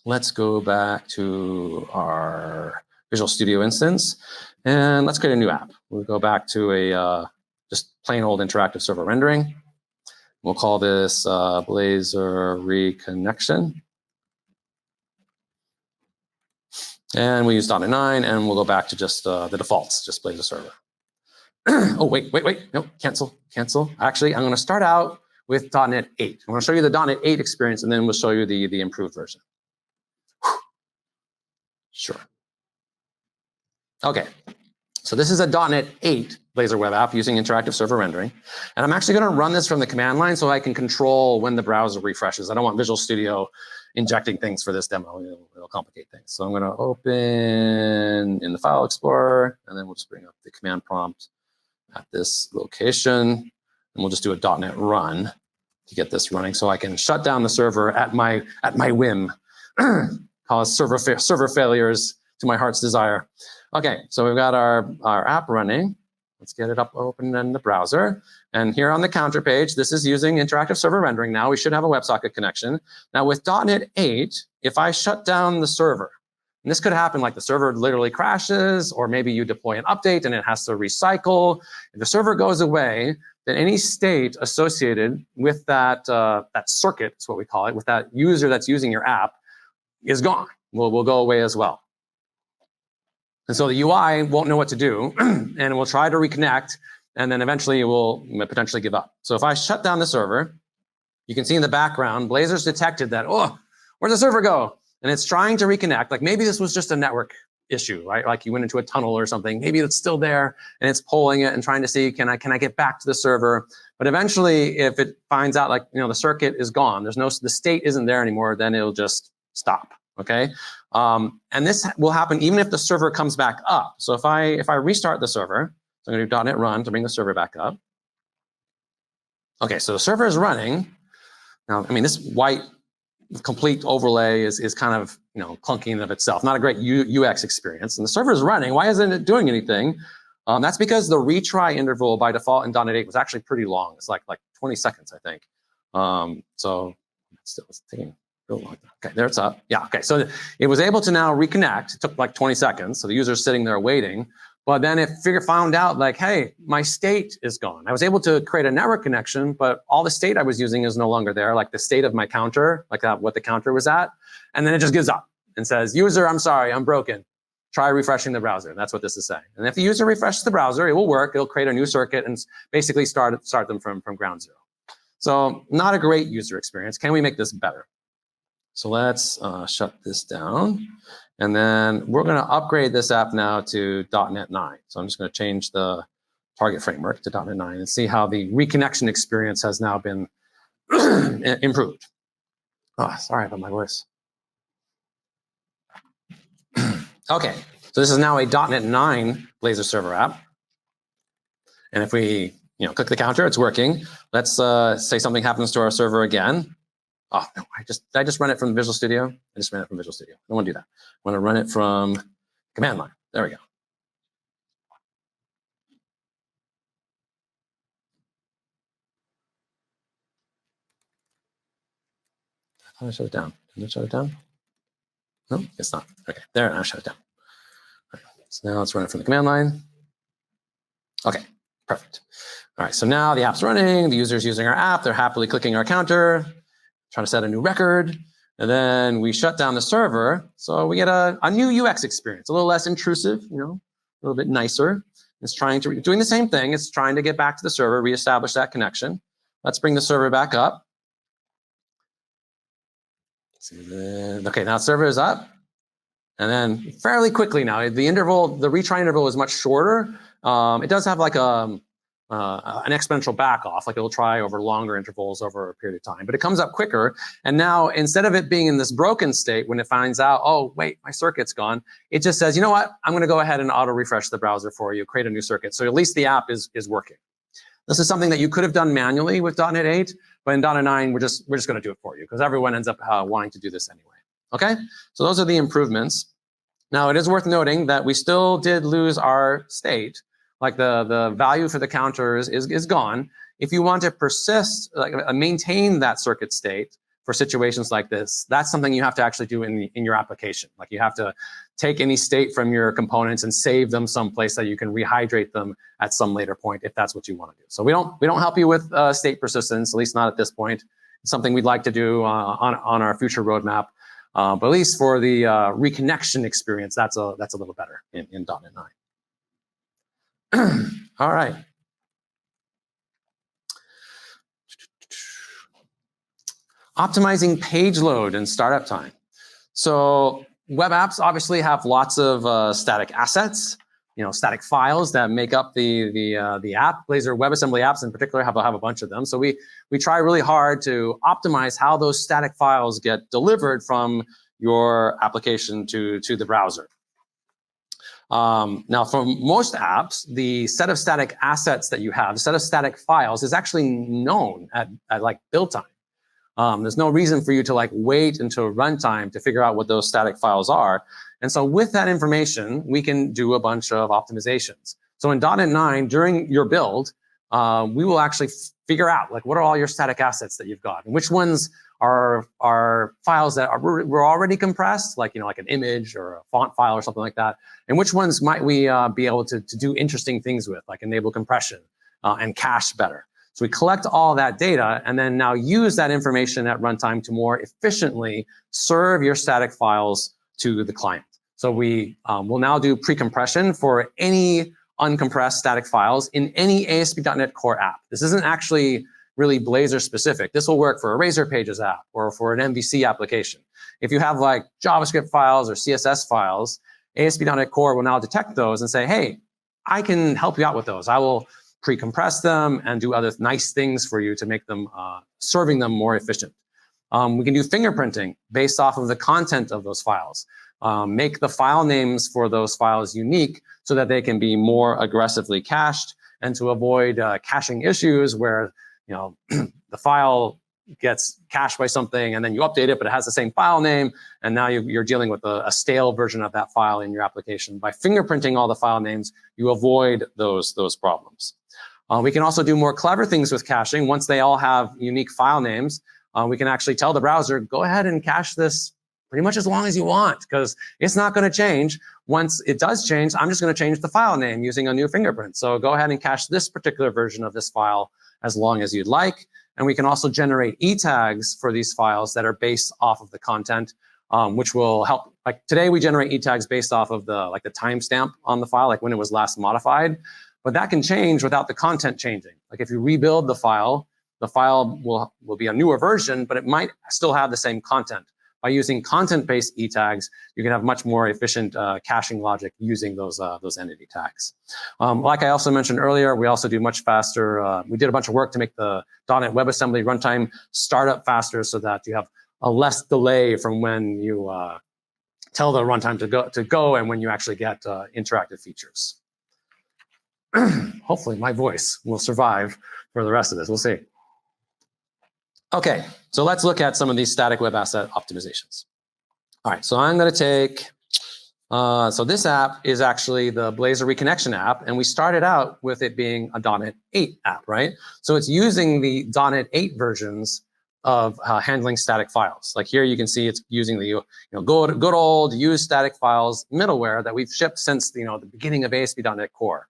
Let's go back to our Visual Studio instance, and let's create a new app. We'll go back to a just plain old interactive server rendering. We'll call this Blazor reconnection. And we use .NET 9, and we'll go back to just the defaults, just Blazor server. Oh, wait. No, cancel. Actually, I'm going to start out with .NET 8. I'm going to show you the .NET 8 experience, and then we'll show you the improved version. Whew. Sure. Okay. So this is a .NET 8 Blazor web app using interactive server rendering. And I'm actually going to run this from the command line so I can control when the browser refreshes. I don't want Visual Studio injecting things for this demo. It'll complicate things. So I'm going to open in the File Explorer, and then we'll just bring up the command prompt at this location. And we'll just do a .NET run to get this running so I can shut down the server at my whim, cause server failures to my heart's desire. Okay, so we've got our app running. Let's get it open in the browser. And here on the counter page, this is using interactive server rendering now. We should have a WebSocket connection. Now with .NET 8, if I shut down the server, and this could happen like the server literally crashes, or maybe you deploy an update and it has to recycle. If the server goes away, then any state associated with that circuit, is what we call it, with that user that's using your app, is gone. Will go away as well. And so the UI won't know what to do, and it will try to reconnect, and then eventually it will potentially give up. So if I shut down the server, you can see in the background, Blazor's detected that, oh, where'd the server go? And it's trying to reconnect. Like maybe this was just a network issue, right? Like you went into a tunnel or something. Maybe it's still there, and it's polling it and trying to see, can I get back to the server? But eventually, if it finds out, like, the circuit is gone, the state isn't there anymore, then it'll just stop. Okay, and this will happen even if the server comes back up. So if I restart the server, so I'm going to do .NET run to bring the server back up. Okay, so the server is running. Now, I mean, this white complete overlay is kind of clunky in and of itself, not a great UX experience. And the server is running. Why isn't it doing anything? That's because the retry interval by default in .NET 8 was actually pretty long. It's like 20 seconds, I think. So it's taking. Okay, there it's up. Yeah, okay, so it was able to now reconnect. It took like 20 seconds, so the user's sitting there waiting. But then it found out like, hey, my state is gone. I was able to create a network connection, but all the state I was using is no longer there, like the state of my counter, like that, what the counter was at. And then it just gives up and says, user, I'm sorry, I'm broken. Try refreshing the browser. That's what this is saying. And if the user refreshes the browser, it will work. It'll create a new circuit and basically start them from ground zero. So not a great user experience. Can we make this better? So let's shut this down. And then we're going to upgrade this app now to .NET 9. So I'm just going to change the target framework to .NET 9 and see how the reconnection experience has now been improved. Oh, sorry about my voice. Okay, so this is now a .NET 9 Blazor server app. And if we click the counter, it's working. Let's say something happens to our server again. Oh, no, did I just run it from Visual Studio? I just ran it from Visual Studio. I don't want to do that. I want to run it from command line. There we go. I thought I shut it down. Did I shut it down? No, it's not. Okay, there, I shut it down. Right, so now let's run it from the command line. Okay, perfect. All right, so now the app's running. The user's using our app. They're happily clicking our counter, trying to set a new record. And then we shut down the server. So we get a new UX experience, a little less intrusive, a little bit nicer. It's doing the same thing. It's trying to get back to the server, reestablish that connection. Let's bring the server back up. Okay, now the server is up. And then fairly quickly now, the retry interval is much shorter. It does have like an exponential back off, like it'll try over longer intervals over a period of time, but it comes up quicker. And now instead of it being in this broken state, when it finds out, oh, wait, my circuit's gone, it just says, you know what, I'm going to go ahead and auto refresh the browser for you, create a new circuit. So at least the app is working. This is something that you could have done manually with .NET 8, but in .NET 9, we're just going to do it for you because everyone ends up wanting to do this anyway. Okay, so those are the improvements. Now it is worth noting that we still did lose our state. Like the value for the counters is gone. If you want to persist, like maintain that circuit state for situations like this, that's something you have to actually do in your application. Like you have to take any state from your components and save them someplace that you can rehydrate them at some later point if that's what you want to do. So we don't help you with state persistence, at least not at this point. It's something we'd like to do on our future roadmap. But at least for the reconnection experience, that's a little better in .NET 9. All right. Optimizing page load and startup time. So web apps obviously have lots of static assets, static files that make up the app. Blazor WebAssembly apps in particular have a bunch of them. So we try really hard to optimize how those static files get delivered from your application to the browser. Now, for most apps, the set of static assets that you have, the set of static files, is actually known at like build time. There's no reason for you to like wait until runtime to figure out what those static files are. And so with that information, we can do a bunch of optimizations. So in .NET 9, during your build, we will actually figure out like what are all your static assets that you've got and which ones are files that were already compressed, like like an image or a font file or something like that, and which ones might we be able to do interesting things with, like enable compression and cache better. So we collect all that data and then now use that information at runtime to more efficiently serve your static files to the client. So we will now do pre-compression for any uncompressed static files in any ASP.NET Core app. This isn't actually really Blazor specific. This will work for a Razor Pages app or for an MVC application. If you have like JavaScript files or CSS files, ASP.NET Core will now detect those and say, hey, I can help you out with those. I will pre-compress them and do other nice things for you to make them serving them more efficient. We can do fingerprinting based off of the content of those files. Make the file names for those files unique so that they can be more aggressively cached, and to avoid caching issues where the file gets cached by something and then you update it, but it has the same file name, and now you're dealing with a stale version of that file in your application. By fingerprinting all the file names, you avoid those problems. We can also do more clever things with caching. Once they all have unique file names, we can actually tell the browser, go ahead and cache this pretty much as long as you want, because it's not going to change. Once it does change, I'm just going to change the file name using a new fingerprint. So go ahead and cache this particular version of this file as long as you'd like. And we can also generate e-tags for these files that are based off of the content, which will help. Like today, we generate e-tags based off of the timestamp on the file, like when it was last modified. But that can change without the content changing. Like if you rebuild the file will be a newer version, but it might still have the same content. By using content-based e-tags, you can have much more efficient caching logic using those entity tags. Like I also mentioned earlier, we also do much faster. We did a bunch of work to make the .NET WebAssembly runtime start up faster, so that you have a less delay from when you tell the runtime to go and when you actually get interactive features. Hopefully, my voice will survive for the rest of this. We'll see. Okay, so let's look at some of these static web asset optimizations. All right, so I'm going to take, so this app is actually the Blazor reconnection app, and we started out with it being a .NET 8 app, right? So it's using the .NET 8 versions of handling static files. Like here, you can see it's using the good old use static files middleware that we've shipped since the beginning of ASP.NET Core.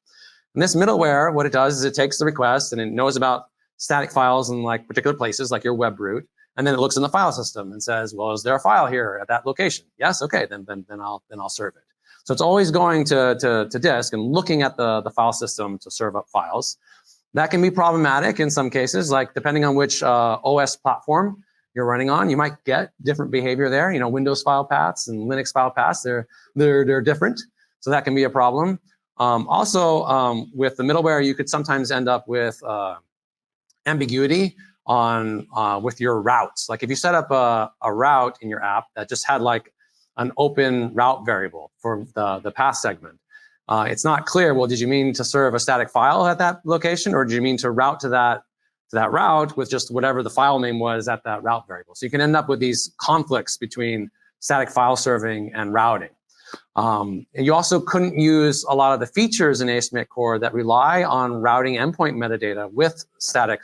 And this middleware, what it does is it takes the request and it knows about static files in like particular places, like your web root, and then it looks in the file system and says, well, is there a file here at that location? Yes, okay, then I'll serve it. So it's always going to disk and looking at the file system to serve up files. That can be problematic in some cases, like depending on which OS platform you're running on, you might get different behavior there. Windows file paths and Linux file paths, they're different, so that can be a problem. Also, with the middleware, you could sometimes end up with ambiguity on with your routes. Like if you set up a route in your app that just had like an open route variable for the path segment, it's not clear. Well, did you mean to serve a static file at that location, or did you mean to route to that route with just whatever the file name was at that route variable? So you can end up with these conflicts between static file serving and routing. And you also couldn't use a lot of the features in ASP.NET Core that rely on routing endpoint metadata with the static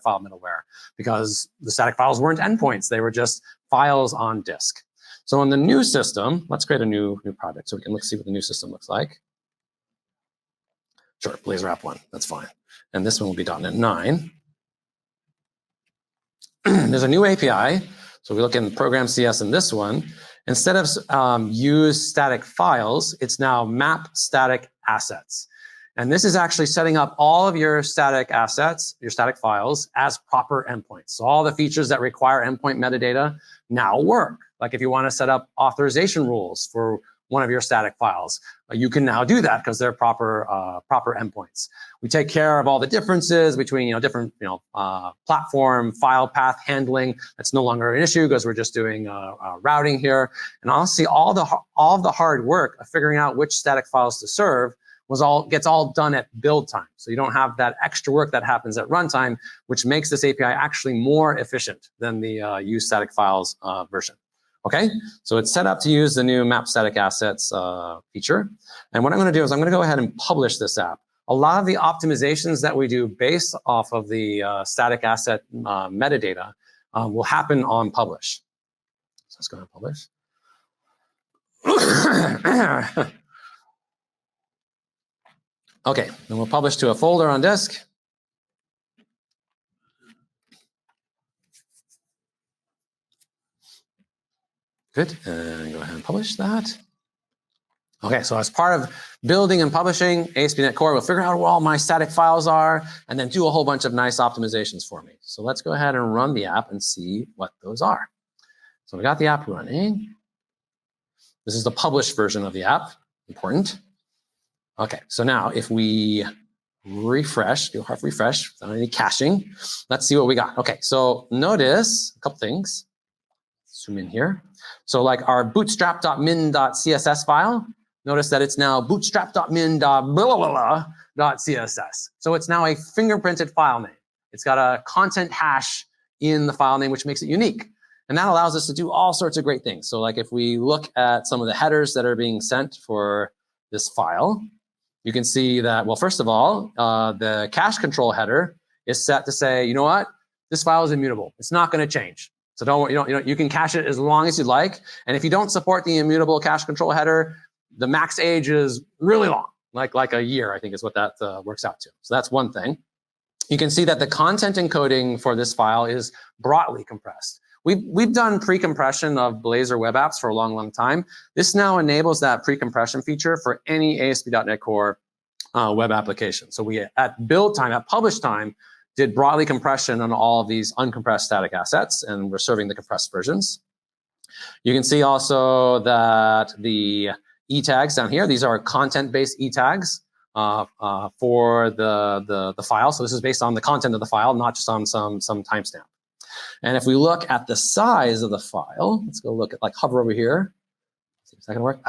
file middleware, because the static files weren't endpoints; they were just files on disk. So in the new system, let's create a new project so we can see what the new system looks like. Sure, Blazor App 1, that's fine. And this one will be .NET 9. There's a new API. So we look in program CS in this one. Instead of use static files, it's now map static assets. And this is actually setting up all of your static assets, your static files, as proper endpoints. So all the features that require endpoint metadata now work. Like if you want to set up authorization rules for one of your static files, you can now do that because they're proper endpoints. We take care of all the differences between different platform file path handling. That's no longer an issue because we're just doing routing here. And honestly, all the hard work of figuring out which static files to serve gets all done at build time. So you don't have that extra work that happens at runtime, which makes this API actually more efficient than the use static files version. Okay, so it's set up to use the new map static assets feature. And what I'm going to do is I'm going to go ahead and publish this app. A lot of the optimizations that we do based off of the static asset metadata will happen on publish. So let's go ahead and publish. Okay, then we'll publish to a folder on disk. Good, and go ahead and publish that. Okay, so as part of building and publishing ASP.NET Core, we'll figure out where all my static files are and then do a whole bunch of nice optimizations for me. So let's go ahead and run the app and see what those are. So we got the app running. This is the published version of the app, important. Okay, so now if we refresh, do a hard refresh without any caching, let's see what we got. Okay, so notice a couple things. Zoom in here. So like our bootstrap.min.css file, notice that it's now bootstrap.min.css. So it's now a fingerprinted file name. It's got a content hash in the file name, which makes it unique. And that allows us to do all sorts of great things. So like if we look at some of the headers that are being sent for this file, you can see that, well, first of all, the cache control header is set to say, you know what? This file is immutable. It's not going to change. So you can cache it as long as you like. And if you don't support the immutable cache control header, the max age is really long, like a year, I think is what that works out to. So that's one thing. You can see that the content encoding for this file is broadly compressed. We've done pre-compression of Blazor web apps for a long, long time. This now enables that pre-compression feature for any ASP.NET Core web application. So we, at build time, at publish time, did broadly compression on all of these uncompressed static assets, and we're serving the compressed versions. You can see also that the E tags down here, these are content-based E tags for the file. So this is based on the content of the file, not just on some timestamp. And if we look at the size of the file, let's go look at, like, hover over here. See if that can work.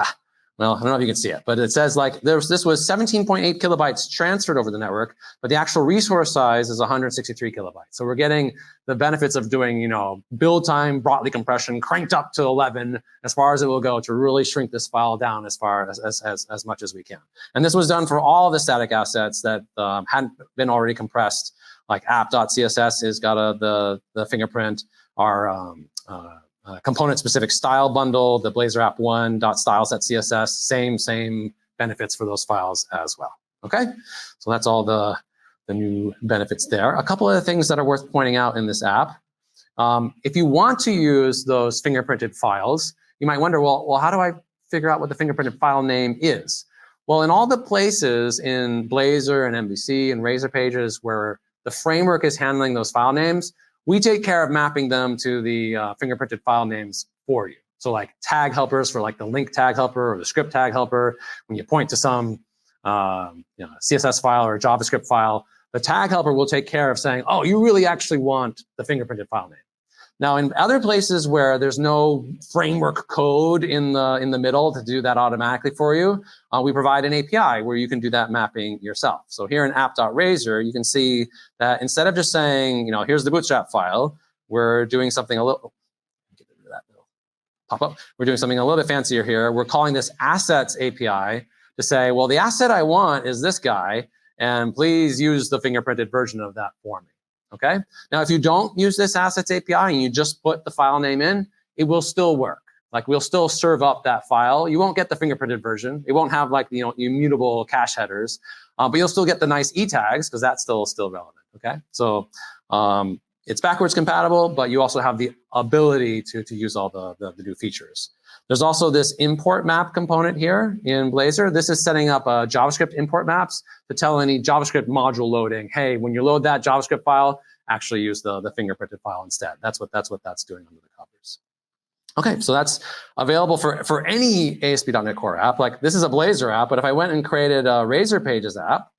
Well, I don't know if you can see it, but it says like this was 17.8 kilobytes transferred over the network, but the actual resource size is 163 kilobytes. So we're getting the benefits of doing, build time, broadly compression, cranked up to 11 as far as it will go to really shrink this file down as far as much as we can. And this was done for all of the static assets that hadn't been already compressed, like app.css has got the fingerprint, our component-specific style bundle, the Blazor app1.styles.css, same benefits for those files as well. Okay, so that's all the new benefits there. A couple of things that are worth pointing out in this app. If you want to use those fingerprinted files, you might wonder, well, how do I figure out what the fingerprinted file name is? Well, in all the places in Blazor and MVC and Razor pages where the framework is handling those file names, we take care of mapping them to the fingerprinted file names for you. So like tag helpers for like the link tag helper or the script tag helper, when you point to some CSS file or a JavaScript file, the tag helper will take care of saying, oh, you really actually want the fingerprinted file name. Now, in other places where there's no framework code in the middle to do that automatically for you, we provide an API where you can do that mapping yourself. So here in app.razor, you can see that instead of just saying, here's the bootstrap file, we're doing something a little, get rid of that little pop-up. We're doing something a little bit fancier here. We're calling this assets API to say, well, the asset I want is this guy, and please use the fingerprinted version of that for me. Okay. Now, if you don't use this assets API and you just put the file name in, it will still work. Like we'll still serve up that file. You won't get the fingerprinted version. It won't have like immutable cache headers, but you'll still get the nice E tags because that's still relevant. Okay. So it's backwards compatible, but you also have the ability to use all the new features. There's also this import map component here in Blazor. This is setting up JavaScript import maps to tell any JavaScript module loading, hey, when you load that JavaScript file, actually use the fingerprinted file instead. That's what that's doing under the covers. Okay, so that's available for any ASP.NET Core app. Like this is a Blazor app, but if I went and created a Razor Pages app,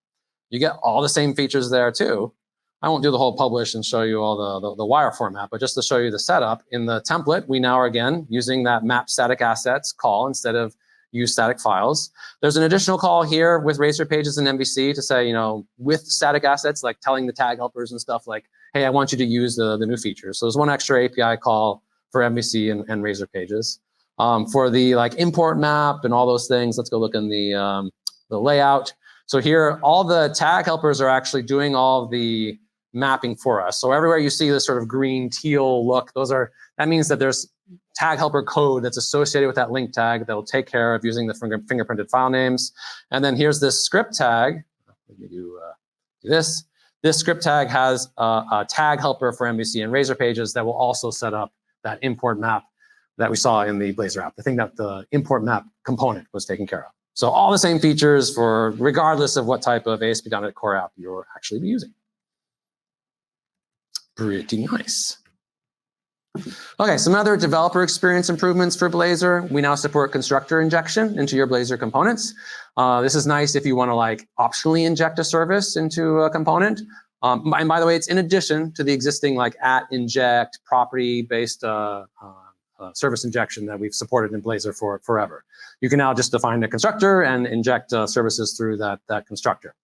you get all the same features there too. I won't do the whole publish and show you all the wire format, but just to show you the setup, in the template, we now are again using that map static assets call instead of use static files. There's an additional call here with Razor Pages and MVC to say, with static assets, like telling the tag helpers and stuff like, hey, I want you to use the new features. So there's one extra API call for MVC and Razor Pages. For the import map and all those things, let's go look in the layout. So here, all the tag helpers are actually doing all the mapping for us. So everywhere you see this sort of green teal look, that means that there's tag helper code that's associated with that link tag that will take care of using the fingerprinted file names. And then here's this script tag. Let me do this. This script tag has a tag helper for MVC and Razor Pages that will also set up that import map that we saw in the Blazor app, the thing that the import map component was taking care of. So all the same features for regardless of what type of ASP.NET Core app you're actually using. Pretty nice. Okay, some other developer experience improvements for Blazor. We now support constructor injection into your Blazor components. This is nice if you want to optionally inject a service into a component. And by the way, it's in addition to the existing @inject property-based service injection that we've supported in Blazor for forever. You can now just define a constructor and inject services through that constructor.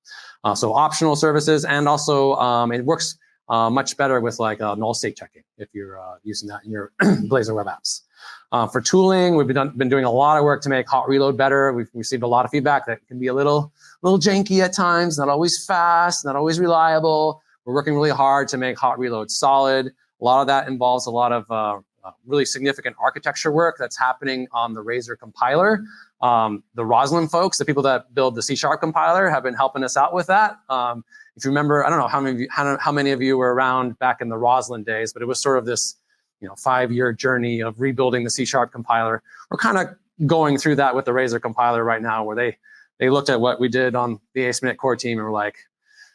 So optional services, and also it works much better with null state checking if you're using that in your Blazor web apps. For tooling, we've been doing a lot of work to make hot reload better. We've received a lot of feedback that it can be a little janky at times, not always fast, not always reliable. We're working really hard to make hot reload solid. A lot of that involves a lot of really significant architecture work that's happening on the Razor compiler. The Roslyn folks, the people that build the C# compiler, have been helping us out with that. If you remember, I don't know how many of you were around back in the Roslyn days, but it was sort of this 5-year journey of rebuilding the C# compiler. We're kind of going through that with the Razor compiler right now, where they looked at what we did on the ASP.NET Core team and were like,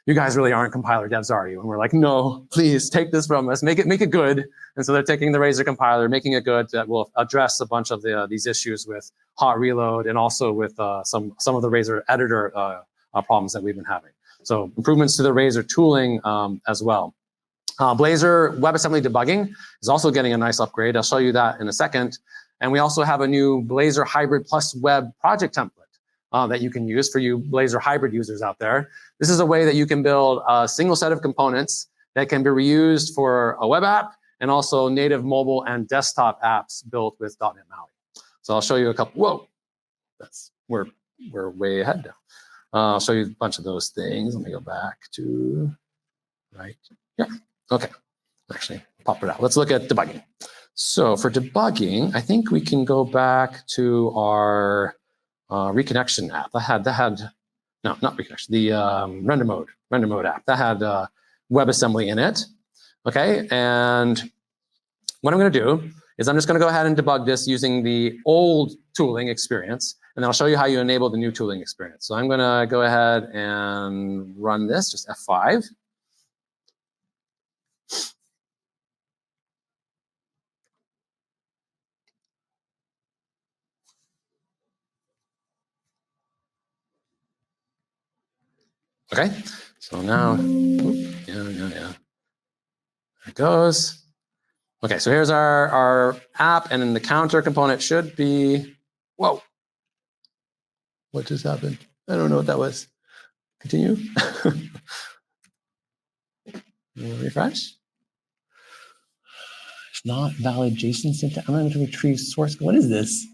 you guys really aren't compiler devs, are you? And we're like, no, please take this from us, make it good. And so they're taking the Razor compiler, making it good, that will address a bunch of these issues with hot reload and also with some of the Razor editor problems that we've been having. So improvements to the Razor tooling as well. Blazor WebAssembly debugging is also getting a nice upgrade. I'll show you that in a second. And we also have a new Blazor Hybrid Plus Web project template that you can use for you Blazor Hybrid users out there. This is a way that you can build a single set of components that can be reused for a web app and also native mobile and desktop apps built with .NET MAUI. So I'll show you a couple. Whoa, we're way ahead now. I'll show you a bunch of those things. Let me go back to right here. Okay, actually pop it out. Let's look at debugging. So for debugging, I think we can go back to our reconnection app. No, not reconnection, the render mode app. That had WebAssembly in it. Okay, and what I'm going to do is I'm just going to go ahead and debug this using the old tooling experience, and then I'll show you how you enable the new tooling experience. So I'm going to go ahead and run this, just F5. Okay, so now, yeah. There it goes. Okay, so here's our app, and then the counter component should be, whoa. What just happened? I don't know what that was. Continue. Refresh. It's not valid JSON syntax. I'm going to retrieve source. What is this?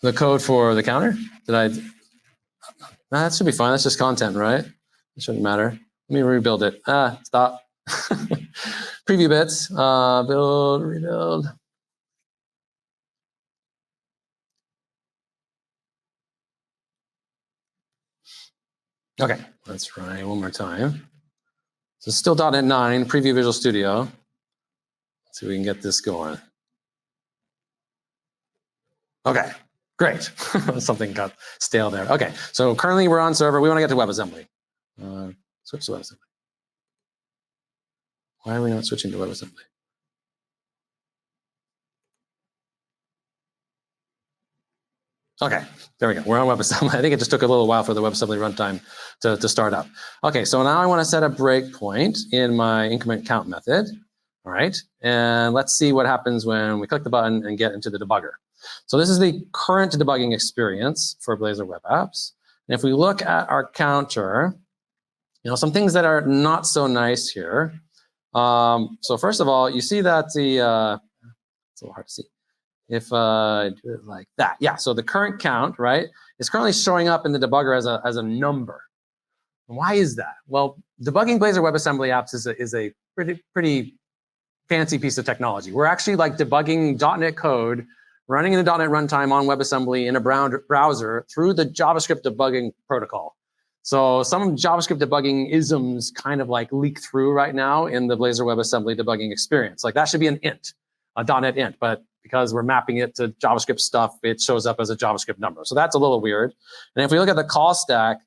The code for the counter? That should be fine. That's just content, right? It shouldn't matter. Let me rebuild it. Stop. Preview bits. Build, rebuild. Okay, let's try one more time. So it's still .NET 9, Preview Visual Studio. Let's see if we can get this going. Okay, great. Something got stale there. Okay, so currently we're on server. We want to get to WebAssembly. Switch to WebAssembly. Why are we not switching to WebAssembly? Okay, there we go. We're on WebAssembly. I think it just took a little while for the WebAssembly runtime to start up. Okay, so now I want to set a breakpoint in my increment count method. All right, and let's see what happens when we click the button and get into the debugger. So this is the current debugging experience for Blazor Web Apps. And if we look at our counter, some things that are not so nice here. So first of all, you see that it's a little hard to see. If I do it like that, yeah. So the current count, right, is currently showing up in the debugger as a number. And why is that? Well, debugging Blazor WebAssembly apps is a pretty fancy piece of technology. We're actually like debugging .NET code running in the .NET runtime on WebAssembly in a browser through the JavaScript debugging protocol. So some JavaScript debugging isms kind of like leak through right now in the Blazor WebAssembly debugging experience. Like that should be an int, a .NET int, but because we're mapping it to JavaScript stuff, it shows up as a JavaScript number. So that's a little weird. And if we look at the call stack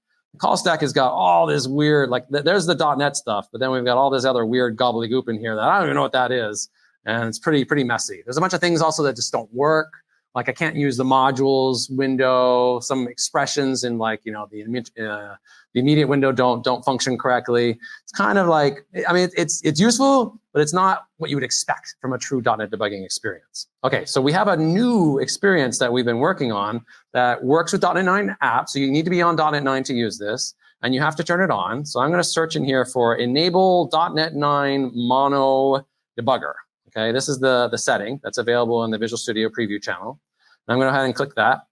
has got all this weird, like there's the .NET stuff, but then we've got all this other weird gobbledygook in here that I don't even know what that is. And it's pretty messy. There's a bunch of things also that just don't work. Like I can't use the modules window, some expressions in like, the immediate window don't function correctly. It's kind of like, I mean, it's useful, but it's not what you would expect from a true .NET debugging experience. Okay, so we have a new experience that we've been working on that works with .NET 9 apps. So you need to be on .NET 9 to use this, and you have to turn it on. So I'm going to search in here for enable .NET 9 mono debugger. Okay, this is the setting that's available in the Visual Studio preview channel. I'm going to go ahead and click that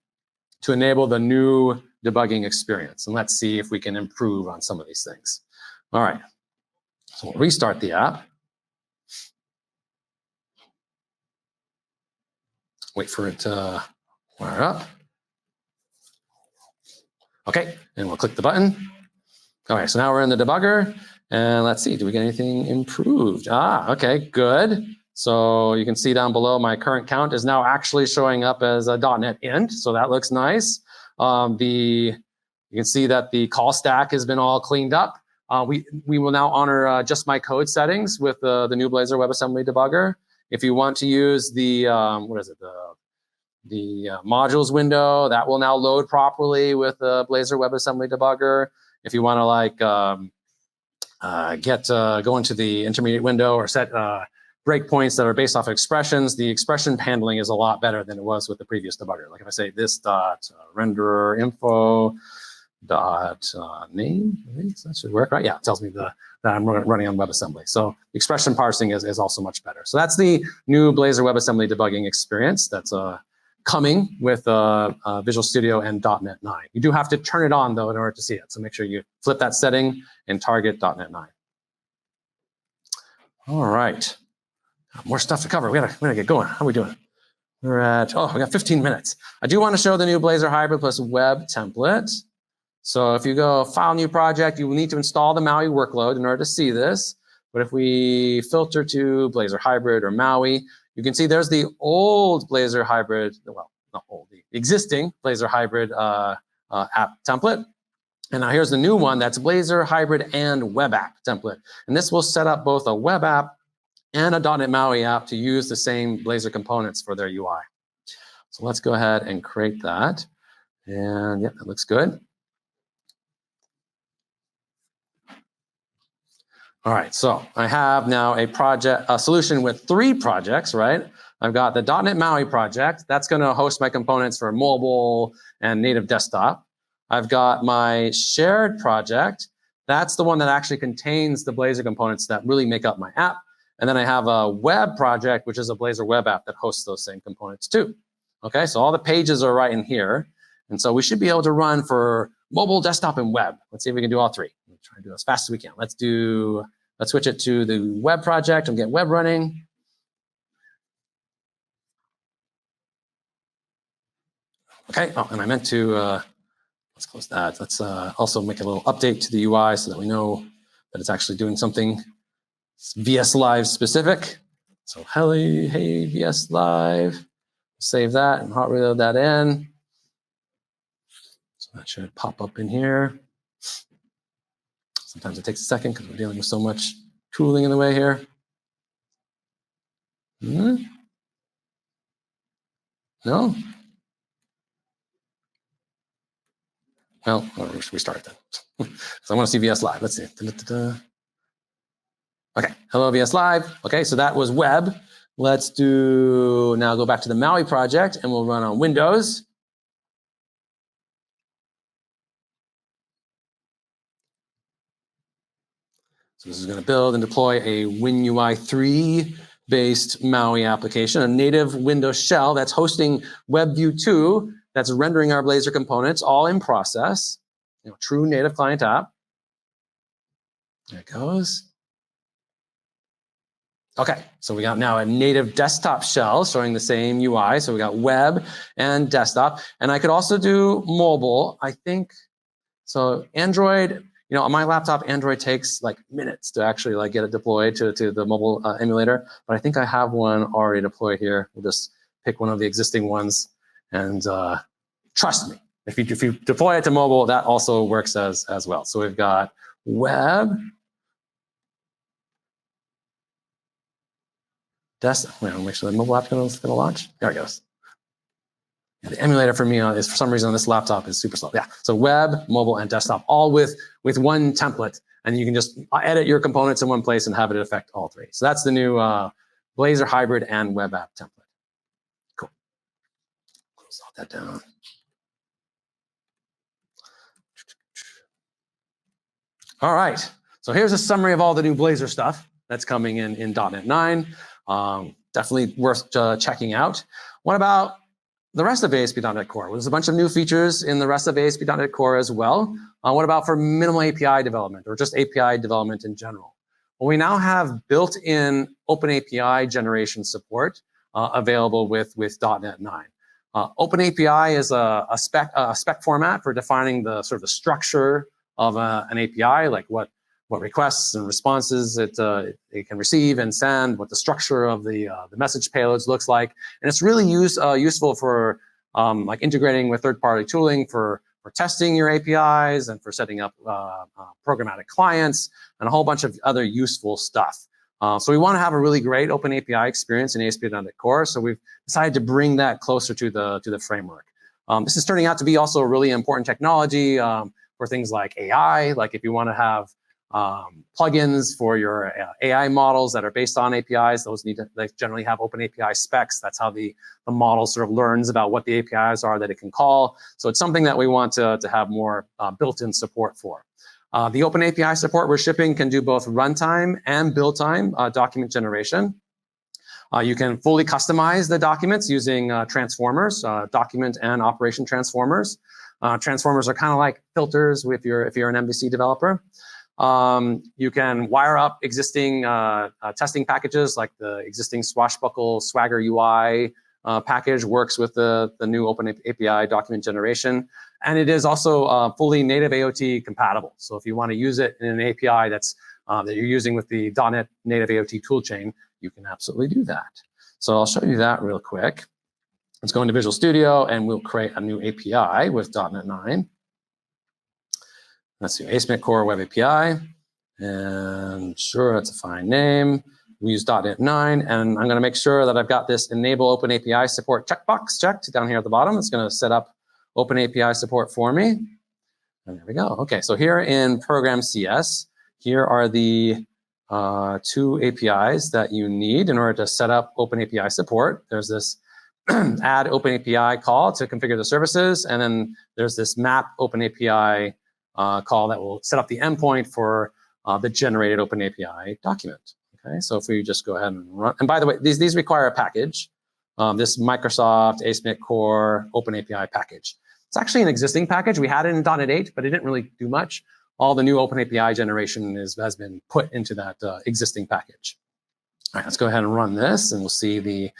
to enable the new debugging experience. And let's see if we can improve on some of these things. All right, so we'll restart the app. Wait for it to wire up. Okay, and we'll click the button. All right, so now we're in the debugger. And let's see, do we get anything improved? Okay, good. So you can see down below my current count is now actually showing up as a .NET int, so that looks nice. You can see that the call stack has been all cleaned up. We will now honor just my code settings with the new Blazor WebAssembly debugger. If you want to use the modules window, that will now load properly with the Blazor WebAssembly debugger. If you want to like go into the intermediate window or set breakpoints that are based off of expressions, the expression handling is a lot better than it was with the previous debugger. Like if I say this dot renderer info dot name, I think that should work, right? Yeah, it tells me that I'm running on WebAssembly. So expression parsing is also much better. So that's the new Blazor WebAssembly debugging experience that's coming with Visual Studio and .NET 9. You do have to turn it on though in order to see it. So make sure you flip that setting and target .NET 9. All right, more stuff to cover. We gotta get going. How are we doing? We're at, we got 15 minutes. I do want to show the new Blazor Hybrid plus Web template. So if you go File, New Project, you will need to install the Maui workload in order to see this. But if we filter to Blazor Hybrid or Maui, you can see there's the old Blazor Hybrid, well, not old, the existing Blazor Hybrid app template. And now here's the new one, that's Blazor Hybrid and Web App template. And this will set up both a web app and a .NET Maui app to use the same Blazor components for their UI. So let's go ahead and create that. And yeah, that looks good. All right, so I have now a solution with 3 projects, right? I've got the .NET Maui project. That's going to host my components for mobile and native desktop. I've got my shared project. That's the one that actually contains the Blazor components that really make up my app. And then I have a web project, which is a Blazor web app that hosts those same components too. Okay, so all the pages are right in here. And so we should be able to run for mobile, desktop, and web. Let's see if we can do all 3. We'll try to do as fast as we can. Let's switch it to the web project and get web running. Okay, and I meant to, let's close that. Let's also make a little update to the UI so that we know that it's actually doing something VS Live specific. So hey VS Live, save that and hot reload that in. So that should pop up in here. Sometimes it takes a second because we're dealing with so much tooling in the way here. No? Well, we should restart it then. So I want to see VS Live. Let's see. Okay, hello VS Live. Okay, so that was web. Let's now go back to the Maui project and we'll run on Windows. So this is going to build and deploy a WinUI 3 based Maui application, a native Windows shell that's hosting WebView 2, that's rendering our Blazor components all in process. True native client app. There it goes. Okay, so we got now a native desktop shell showing the same UI. So we got web and desktop. And I could also do mobile, I think. So Android, on my laptop, Android takes like minutes to actually get it deployed to the mobile emulator. But I think I have one already deployed here. We'll just pick one of the existing ones. And trust me, if you deploy it to mobile, that also works as well. So we've got web, desktop. Wait, I'll make sure the mobile app is going to launch. There it goes. Yeah, the emulator for me is, for some reason, on this laptop is super slow. Yeah, so web, mobile, and desktop, all with one template. And you can just edit your components in one place and have it affect all 3. So that's the new Blazor Hybrid and Web App template. Cool. Close all that down. All right, so here's a summary of all the new Blazor stuff that's coming in .NET 9. Definitely worth checking out. What about the rest of ASP.NET Core. There's a bunch of new features in the rest of ASP.NET Core as well. What about for minimal API development or just API development in general? Well, we now have built-in OpenAPI generation support available with .NET 9. OpenAPI is a spec format for defining the sort of the structure of an API, like what requests and responses it can receive and send, what the structure of the message payloads looks like, and it's really useful for like integrating with third-party tooling for testing your APIs and for setting up programmatic clients and a whole bunch of other useful stuff. So we want to have a really great OpenAPI experience in ASP.NET Core, so we've decided to bring that closer to the framework. This is turning out to be also a really important technology for things like AI, like if you want to have plugins for your AI models that are based on APIs, they generally have OpenAPI specs. That's how the model sort of learns about what the APIs are that it can call. So it's something that we want to have more built-in support for. The OpenAPI support we're shipping can do both runtime and build time document generation. You can fully customize the documents using transformers, document and operation transformers. Transformers are kind of like filters if you're an MVC developer. You can wire up existing testing packages, like the existing Swashbuckle Swagger UI package works with the new OpenAPI document generation. And it is also fully native AOT compatible. So if you want to use it in an API that you're using with the .NET native AOT toolchain, you can absolutely do that. So I'll show you that real quick. Let's go into Visual Studio and we'll create a new API with .NET 9. Let's do ASP.NET Core Web API. And sure, that's a fine name. We use .NET 9, and I'm going to make sure that I've got this Enable OpenAPI Support checkbox checked down here at the bottom. It's going to set up OpenAPI support for me. And there we go. Okay, so here in Program CS, here are the two APIs that you need in order to set up OpenAPI support. There's this add OpenAPI call to configure the services, and then there's this map OpenAPI call that will set up the endpoint for the generated OpenAPI document. Okay, so if we just go ahead and run, and by the way, these require a package. This Microsoft ASP.NET Core OpenAPI package. It's actually an existing package. We had it in .NET 8, but it didn't really do much. All the new OpenAPI generation has been put into that existing package. All right, let's go ahead and run this, and we'll see the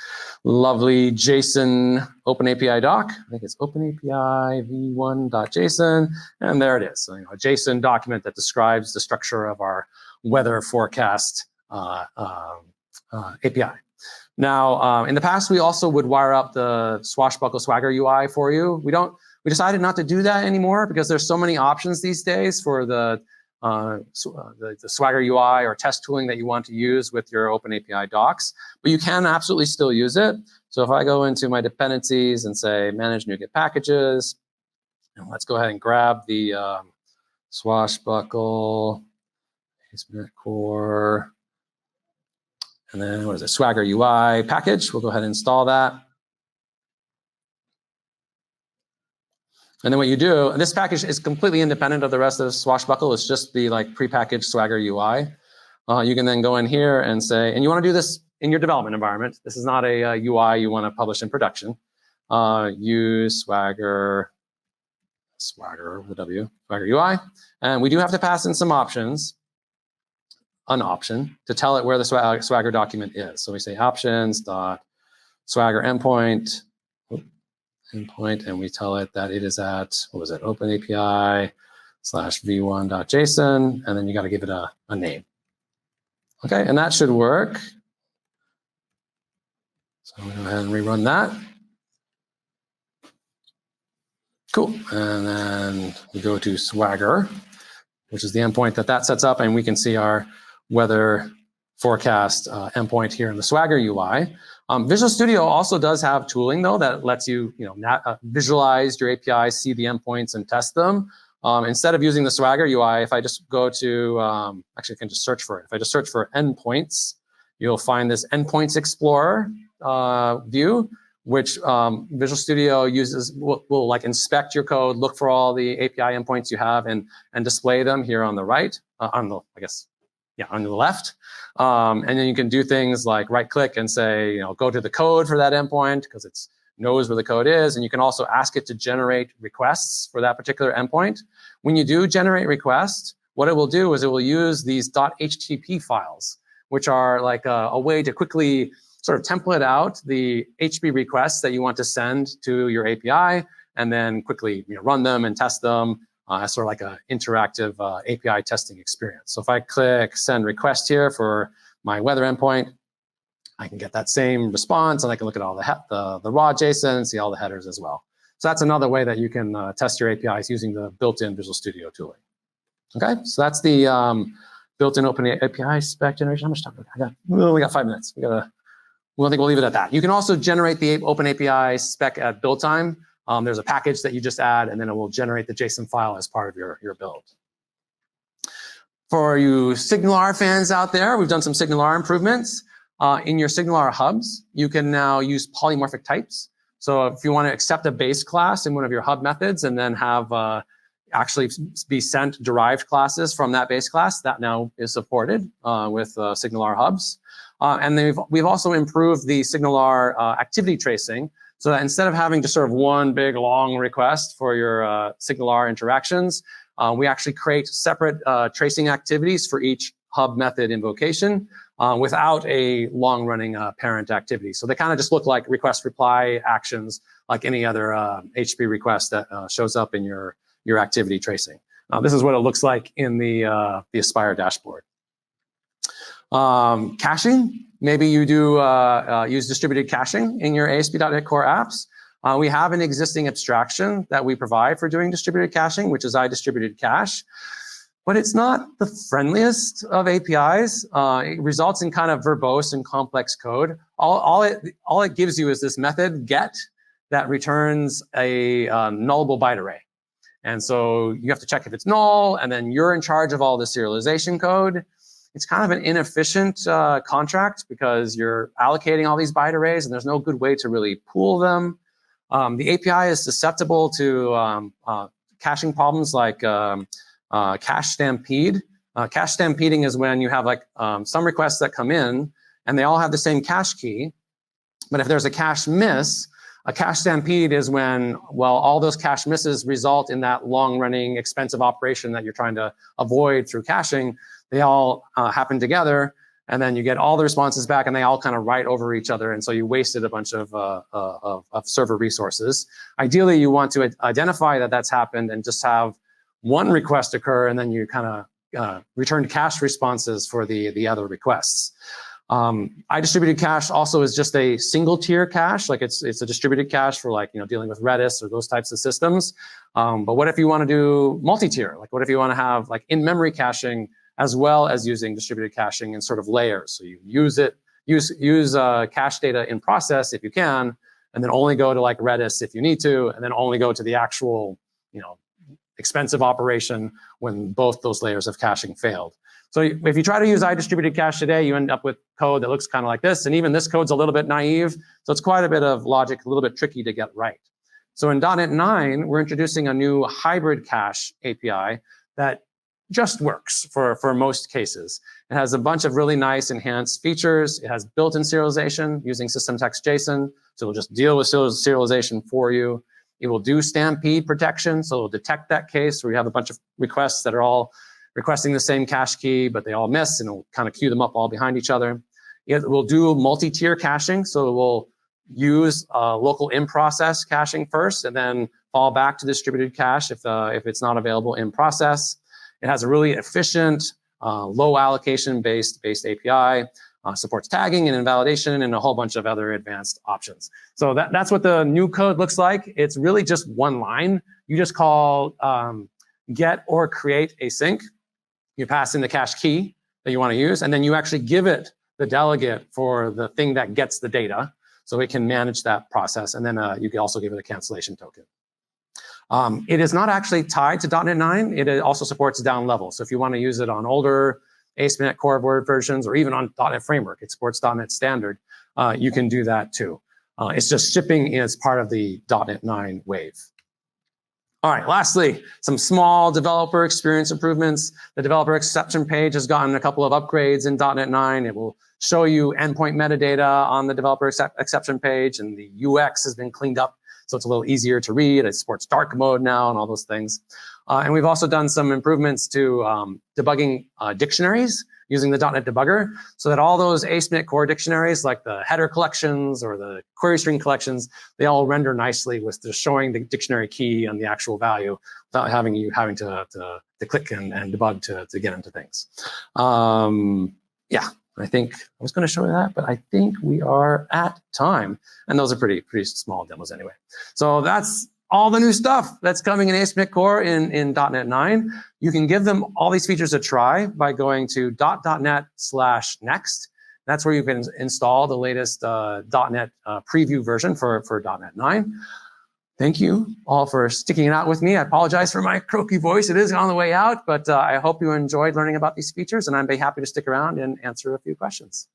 lovely JSON OpenAPI doc. I think it's OpenAPI v1.json, and there it is. So, a JSON document that describes the structure of our weather forecast API. Now, in the past, we also would wire up the Swashbuckle Swagger UI for you. We decided not to do that anymore because there's so many options these days for the Swagger UI or test tooling that you want to use with your OpenAPI docs, but you can absolutely still use it. So if I go into my dependencies and say manage NuGet packages, and let's go ahead and grab the Swashbuckle ASP.NET Core, and then what is it, Swagger UI package. We'll go ahead and install that. And then what you do, this package is completely independent of the rest of Swashbuckle. It's just the prepackaged Swagger UI. You can then go in here and say, and you want to do this in your development environment. This is not a UI you want to publish in production. Use Swagger with a W, Swagger UI. And we do have to pass in some options, an option, to tell it where the Swagger document is. So we say options.Swagger endpoint, and we tell it that it is at, what was it, OpenAPI/v1.json, and then you got to give it a name. Okay, and that should work. So I'm going to go ahead and rerun that. Cool, and then we go to Swagger, which is the endpoint that sets up, and we can see our weather forecast endpoint here in the Swagger UI. Visual Studio also does have tooling though that lets you, visualize your APIs, see the endpoints, and test them. Instead of using the Swagger UI, if I just go to, actually I can just search for it. If I just search for endpoints, you'll find this Endpoints Explorer view, which Visual Studio will inspect your code, look for all the API endpoints you have, and display them here on the right, on the left. And then you can do things like right-click and say, go to the code for that endpoint, because it's knows where the code is, and you can also ask it to generate requests for that particular endpoint. When you do generate requests, what it will do is it will use these .http files, which are like a way to quickly sort of template out the HTTP requests that you want to send to your API, and then quickly run them and test them as sort of like an interactive API testing experience. So if I click send request here for my weather endpoint, I can get that same response, and I can look at all the raw JSON and see all the headers as well. So that's another way that you can test your APIs using the built-in Visual Studio tooling. Okay, so that's the built-in OpenAPI spec generation. How much time do I got? We only got 5 minutes. I think we'll leave it at that. You can also generate the OpenAPI spec at build time. There's a package that you just add, and then it will generate the JSON file as part of your build. For you SignalR fans out there, we've done some SignalR improvements. In your SignalR hubs, you can now use polymorphic types. So if you want to accept a base class in one of your hub methods and then have actually be sent derived classes from that base class, that now is supported with SignalR hubs. And then we've also improved the SignalR activity tracing, so that instead of having just sort of one big long request for your SignalR interactions, we actually create separate tracing activities for each hub method invocation without a long-running parent activity. So they kind of just look like request-reply actions, like any other HTTP request that shows up in your activity tracing. This is what it looks like in the Aspire dashboard. Caching, maybe you do use distributed caching in your ASP.NET Core apps. We have an existing abstraction that we provide for doing distributed caching, which is iDistributed Cache. But it's not the friendliest of APIs. It results in kind of verbose and complex code. All it gives you is this method get that returns a nullable byte array. And so you have to check if it's null, and then you're in charge of all the serialization code. It's kind of an inefficient contract because you're allocating all these byte arrays, and there's no good way to really pool them. The API is susceptible to caching problems like cache stampede. Cache stampeding is when you have like some requests that come in and they all have the same cache key, but if there's a cache miss, a cache stampede is when, well, all those cache misses result in that long-running expensive operation that you're trying to avoid through caching. They all happen together, and then you get all the responses back, and they all kind of write over each other, and so you wasted a bunch of server resources. Ideally, you want to identify that that's happened and just have one request occur, and then you kind of return cache responses for the other requests. iDistributed cache also is just a single tier cache, like it's a distributed cache for like dealing with Redis or those types of systems. But what if you want to do multi-tier? Like what if you want to have like in-memory caching as well as using distributed caching in sort of layers? So you use cache data in process if you can, and then only go to like Redis if you need to, and then only go to the actual expensive operation when both those layers of caching failed. So if you try to use iDistributed cache today, you end up with code that looks kind of like this, and even this code's a little bit naive, so it's quite a bit of logic, a little bit tricky to get right. So in .NET 9, we're introducing a new hybrid cache API that just works for most cases. It has a bunch of really nice enhanced features. It has built-in serialization using system text JSON, so it'll just deal with serialization for you. It will do stampede protection, so it'll detect that case where you have a bunch of requests that are all requesting the same cache key, but they all miss, and it'll kind of queue them up all behind each other. It will do multi-tier caching, so it will use local in-process caching first, and then fall back to distributed cache if it's not available in process. It has a really efficient, low allocation-based API. Supports tagging and invalidation and a whole bunch of other advanced options. So that's what the new code looks like. It's really just one line. You just call get or create async. You pass in the cache key that you want to use, and then you actually give it the delegate for the thing that gets the data, so it can manage that process. And then you can also give it a cancellation token. It is not actually tied to .NET 9. It also supports down level. So if you want to use it on older ASP.NET Core versions, or even on .NET Framework, it supports .NET Standard, you can do that too. It's just shipping as part of the .NET 9 wave. All right, lastly, some small developer experience improvements. The developer exception page has gotten a couple of upgrades in .NET 9. It will show you endpoint metadata on the developer exception page, and the UX has been cleaned up, so it's a little easier to read. It supports dark mode now and all those things. And we've also done some improvements to debugging dictionaries using the .NET debugger, so that all those ASP.NET Core dictionaries, like the header collections or the query string collections, they all render nicely with just showing the dictionary key and the actual value without having to click and debug to get into things. Yeah, I think I was going to show you that, but I think we are at time, and those are pretty small demos anyway. So that's all the new stuff that's coming in ASP.NET Core in .NET 9. You can give them all these features a try by going to .NET/next. That's where you can install the latest .NET preview version for .NET 9. Thank you all for sticking it out with me. I apologize for my croaky voice. It is on the way out, but I hope you enjoyed learning about these features, and I'd be happy to stick around and answer a few questions.